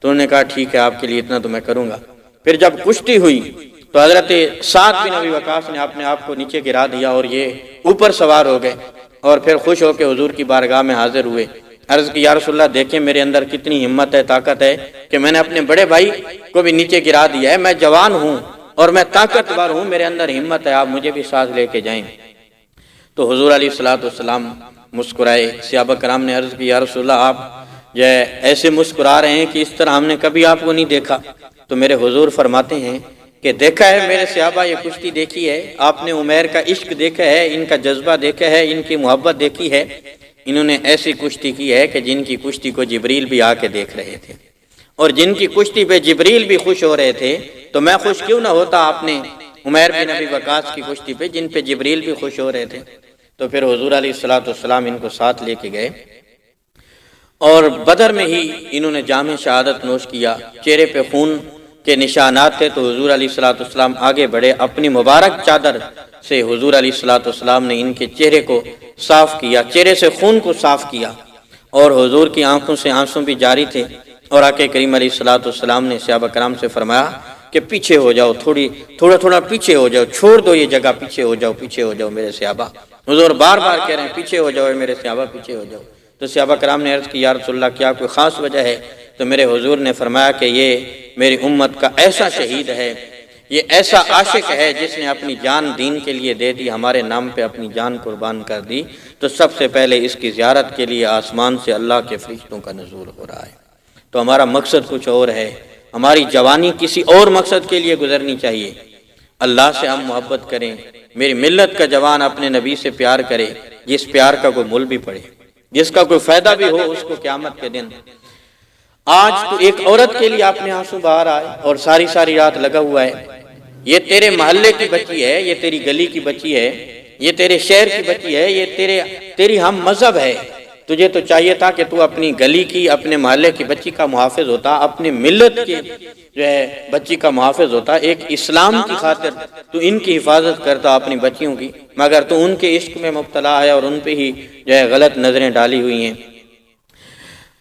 تو انہوں نے کہا ٹھیک ہے، آپ کے لیے اتنا تو میں کروں گا۔ پھر جب کشتی ہوئی تو حضرت سعد بن ابی وقاص نے اپنے آپ کو نیچے گرا دیا اور یہ اوپر سوار ہو گئے، اور پھر خوش ہو کے حضور کی بارگاہ میں حاضر ہوئے۔ عرض کی یا رسول اللہ، دیکھیں میرے اندر کتنی ہمت ہے، طاقت ہے کہ میں نے اپنے بڑے بھائی کو بھی نیچے گرا دیا ہے، میں جوان ہوں اور میں طاقتور ہوں، میرے اندر ہمت ہے، آپ مجھے بھی ساتھ لے کے جائیں۔ تو حضور علیہ السلام مسکرائے۔ صحابہ کرام نے عرض کی یا رسول اللہ، آپ ایسے مسکرا رہے ہیں کہ اس طرح ہم نے کبھی آپ کو نہیں دیکھا۔ تو میرے حضور فرماتے ہیں کہ دیکھا ہے میرے صحابہ، یہ کشتی دیکھی ہے، آپ نے عمیر کا عشق دیکھا ہے، ان کا جذبہ دیکھا ہے، ان کی محبت دیکھی ہے، انہوں نے ایسی کشتی کی ہے کہ جن کی کشتی کو جبریل بھی آ کے دیکھ رہے تھے، اور جن کی کشتی پہ جبریل بھی خوش ہو رہے تھے، تو میں خوش کیوں نہ ہوتا آپ نے عمیر بن ابی وقاص کی کشتی پہ جن پہ جبریل بھی خوش ہو رہے تھے۔ تو پھر حضور علیہ السلام ان کو ساتھ لے کے گئے، اور بدر میں ہی انہوں نے جام شہادت نوش کیا، چہرے پہ خون کے نشانات تھے۔ تو حضور علیہ السلام آگے بڑھے، اپنی مبارک چادر سے حضور علیہ السلام نے ان کے چہرے کو صاف کیا، چہرے سے خون کو صاف کیا، اور حضور کی آنکھوں سے آنسو بھی جاری تھے۔ اور آقا کریم علیہ السلام نے صحابہ کرام سے فرمایا کہ پیچھے ہو جاؤ، تھوڑا پیچھے ہو جاؤ، چھوڑ دو یہ جگہ، پیچھے ہو جاؤ میرے صحابہ۔ حضور بار بار کہہ رہے ہیں پیچھے ہو جاؤ میرے صحابہ، پیچھے ہو جاؤ۔ تو صحابہ کرام نے عرض کی یا رسول اللہ، کیا کوئی خاص وجہ ہے؟ تو میرے حضور نے فرمایا کہ یہ میری امت کا ایسا شہید ہے، یہ ایسا عاشق ہے جس نے اپنی جان دین کے لیے دے دی، ہمارے نام پہ اپنی جان قربان کر دی، تو سب سے پہلے اس کی زیارت کے لیے آسمان سے اللہ کے فرشتوں کا نزول ہو رہا ہے۔ تو ہمارا مقصد کچھ اور ہے، ہماری جوانی کسی اور مقصد کے لیے گزرنی چاہیے۔ اللہ سے ہم محبت کریں، میری ملت کا جوان اپنے نبی سے پیار کرے، جس پیار کا کوئی مول بھی پڑے، جس کا کوئی فائدہ بھی ہو اس کو قیامت کے دن۔ آج تو ایک عورت کے لیے اپنے آنسو بہا رہا ہے اور ساری رات لگا ہوا ہے، یہ تیرے محلے کی بچی ہے، یہ تیری گلی کی بچی ہے، یہ تیرے شہر کی بچی ہے، یہ تیری ہم مذہب ہے۔ تجھے تو چاہیے تھا کہ تو اپنی گلی کی، اپنے محلے کی بچی کا محافظ ہوتا، اپنی ملت کی بچی کا محافظ ہوتا، ایک اسلام کی خاطر تو ان کی حفاظت کرتا اپنی بچیوں کی، مگر تو ان کے عشق میں مبتلا ہے اور ان پہ ہی غلط نظریں ڈالی ہوئی ہیں۔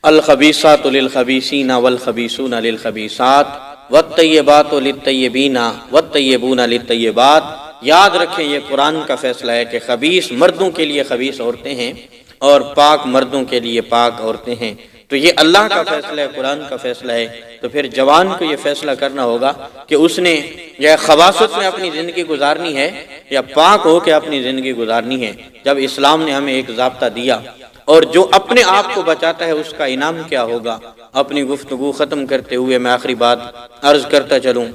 الخبیثات للخبیثین والخبیثون للخبیثات والطیبات للطیبین والطیبون للطیبات، یاد رکھیں یہ قرآن کا فیصلہ ہے کہ خبیث مردوں کے لیے خبیث عورتیں ہیں اور پاک مردوں کے لیے پاک عورتیں ہیں۔ تو یہ اللہ کا فیصلہ ہے، قرآن کا فیصلہ ہے۔ تو پھر جوان کو یہ فیصلہ کرنا ہوگا کہ اس نے یا خباثت میں اپنی زندگی گزارنی ہے یا پاک ہو کے اپنی زندگی گزارنی ہے۔ جب اسلام نے ہمیں ایک ضابطہ دیا، اور جو اپنے آپ کو بچاتا ہے اس کا انعام کیا ہوگا۔ اپنی گفتگو ختم کرتے ہوئے میں آخری بات عرض کرتا چلوں۔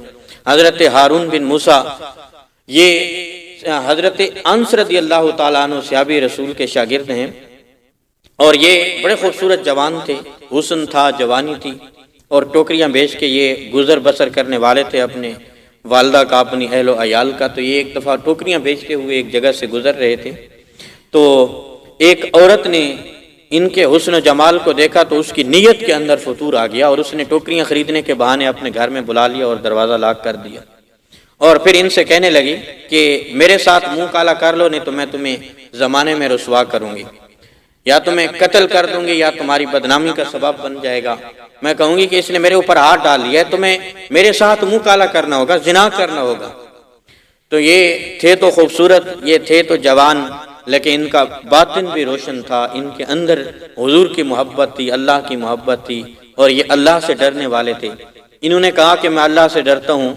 حضرت ہارون بن موسیٰ یہ حضرت انس رضی اللہ تعالیٰ عنہ صحابی رسول کے شاگرد ہیں، اور یہ بڑے خوبصورت جوان تھے، حسن تھا، جوانی تھی، اور ٹوکریاں بیچ کے یہ گزر بسر کرنے والے تھے اپنے والدہ کا، اپنی اہل و عیال کا۔ تو یہ ایک دفعہ ٹوکریاں بیچتے ہوئے ایک جگہ سے گزر رہے تھے، تو ایک عورت نے ان کے حسن و جمال کو دیکھا تو اس کی نیت کے اندر فتور آ گیا، اور اس نے ٹوکریاں خریدنے کے بہانے اپنے گھر میں بلا لیا اور دروازہ لاک کر دیا، اور پھر ان سے کہنے لگی کہ میرے ساتھ منہ کالا کر لو، نہیں تو میں تمہیں زمانے میں رسوا کروں گی، یا تمہیں قتل کر دوں گی، یا تمہاری بدنامی کا سبب بن جائے گا۔ میں کہوں گی کہ اس نے میرے اوپر ہاتھ ڈال لیا ہے، تمہیں میرے ساتھ منہ کالا کرنا ہوگا، زنا کرنا ہوگا۔ تو یہ تھے تو خوبصورت، یہ تھے تو جوان، لیکن ان کا باطن بھی روشن تھا، ان کے اندر حضور کی محبت تھی، اللہ کی محبت تھی، اور یہ اللہ سے ڈرنے والے تھے۔ انہوں نے کہا کہ میں اللہ سے ڈرتا ہوں،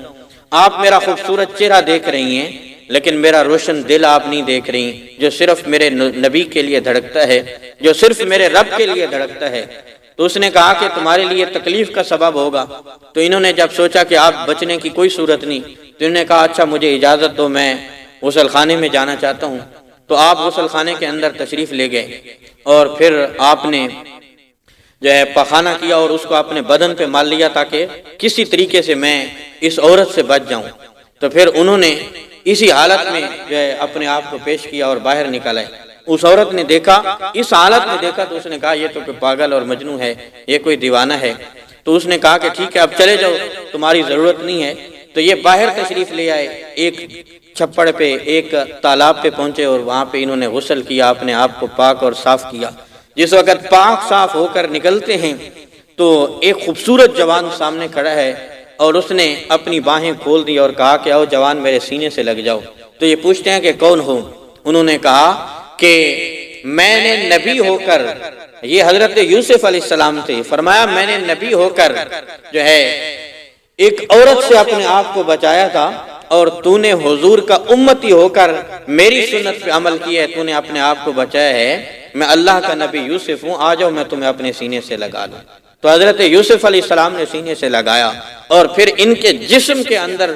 آپ میرا خوبصورت چہرہ دیکھ رہی ہیں لیکن میرا روشن دل آپ نہیں دیکھ رہی، جو صرف میرے نبی کے لیے دھڑکتا ہے، جو صرف میرے رب کے لیے دھڑکتا ہے۔ تو اس نے کہا کہ تمہارے لیے تکلیف کا سبب ہوگا۔ تو انہوں نے جب سوچا کہ آپ بچنے کی کوئی صورت نہیں، تو انہوں نے کہا اچھا مجھے اجازت دو، میں غسل خانے میں جانا چاہتا ہوں۔ تو آپ غسل خانے کے اندر تشریف لے گئے، اور پھر آپ نے جو ہے پخانہ کیا اور اس کو اپنے بدن پہ مال لیا تاکہ کسی طریقے سے میں اس عورت سے بچ جاؤں۔ تو پھر انہوں نے اسی حالت میں جو ہے اپنے آپ کو پیش کیا اور باہر نکل آئے۔ اس عورت نے دیکھا، اس حالت میں دیکھا تو اس نے کہا یہ تو کوئی پاگل اور مجنون ہے، یہ کوئی دیوانہ ہے۔ تو اس نے کہا کہ ٹھیک ہے اب چلے جاؤ، تمہاری ضرورت نہیں ہے۔ تو یہ باہر تشریف لے آئے، ایک چھپڑ پہ، ایک تالاب پہ پہنچے، اور وہاں پہ انہوں نے غسل کیا، اپنے آپ کو پاک اور صاف کیا۔ جس وقت پاک صاف ہو کر نکلتے ہیں تو ایک خوبصورت جوان سامنے کھڑا ہے، اور اس نے اپنی باہیں کھول دی اور کہا کہ آؤ جوان میرے سینے سے لگ جاؤ۔ تو یہ پوچھتے ہیں کہ کون ہو؟ انہوں نے کہا کہ میں نے نبی ہو کر، یہ حضرت یوسف علیہ السلام تھے، فرمایا میں نے نبی ہو کر جو ہے ایک عورت سے اپنے آپ کو بچایا تھا، اور تو نے حضور کا امتی ہو کر میری سنت پہ عمل کیا ہے، تو نے اپنے آپ کو بچایا ہے۔ میں اللہ کا نبی یوسف ہوں، آ جاؤ میں تمہیں اپنے سینے سے لگا لوں۔ تو حضرت یوسف علیہ السلام نے سینے سے لگایا، اور پھر ان کے جسم کے اندر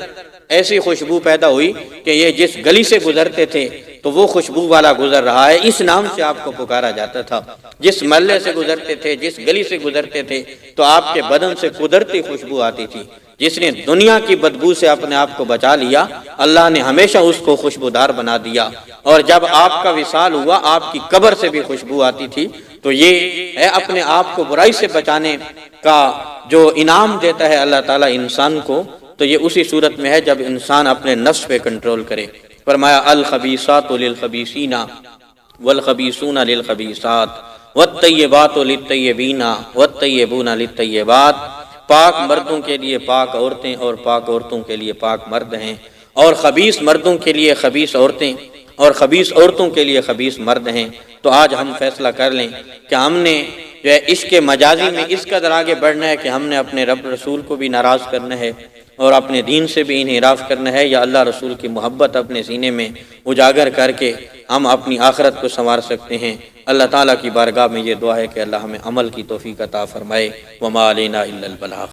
ایسی خوشبو پیدا ہوئی کہ یہ جس گلی سے گزرتے تھے تو وہ خوشبو والا گزر رہا ہے، اس نام سے آپ کو پکارا جاتا تھا۔ جس محلے سے گزرتے تھے، جس گلی سے گزرتے تھے تو آپ کے بدن سے قدرتی خوشبو آتی تھی۔ جس نے دنیا کی بدبو سے اپنے آپ کو بچا لیا، اللہ نے ہمیشہ اس کو خوشبودار بنا دیا، اور جب آپ کا وصال ہوا آپ کی قبر سے بھی خوشبو آتی تھی۔ تو یہ ہے اپنے آپ کو برائی سے بچانے کا جو انعام دیتا ہے اللہ تعالیٰ انسان کو، تو یہ اسی صورت میں ہے جب انسان اپنے نفس پہ کنٹرول کرے۔ فرمایا الخبیثات للخبیثین والخبیثون للخبیثات والطیبات للطیبین والطیبون للطیبات۔ پاک مردوں کے لیے پاک عورتیں اور پاک عورتوں کے لیے پاک مرد ہیں، اور خبیث مردوں کے لیے خبیث عورتیں اور خبیث عورتوں کے لیے خبیث مرد ہیں۔ تو آج ہم فیصلہ کر لیں کہ ہم نے جو ہے عشق مجازی میں اس قدر آگے بڑھنا ہے کہ ہم نے اپنے رب رسول کو بھی ناراض کرنا ہے اور اپنے دین سے بھی انحراف کرنا ہے، یا اللہ رسول کی محبت اپنے سینے میں اجاگر کر کے ہم اپنی آخرت کو سنوار سکتے ہیں۔ اللہ تعالیٰ کی بارگاہ میں یہ دعا ہے کہ اللہ ہمیں عمل کی توفیق عطا فرمائے۔ وما علینا الا البلاغ۔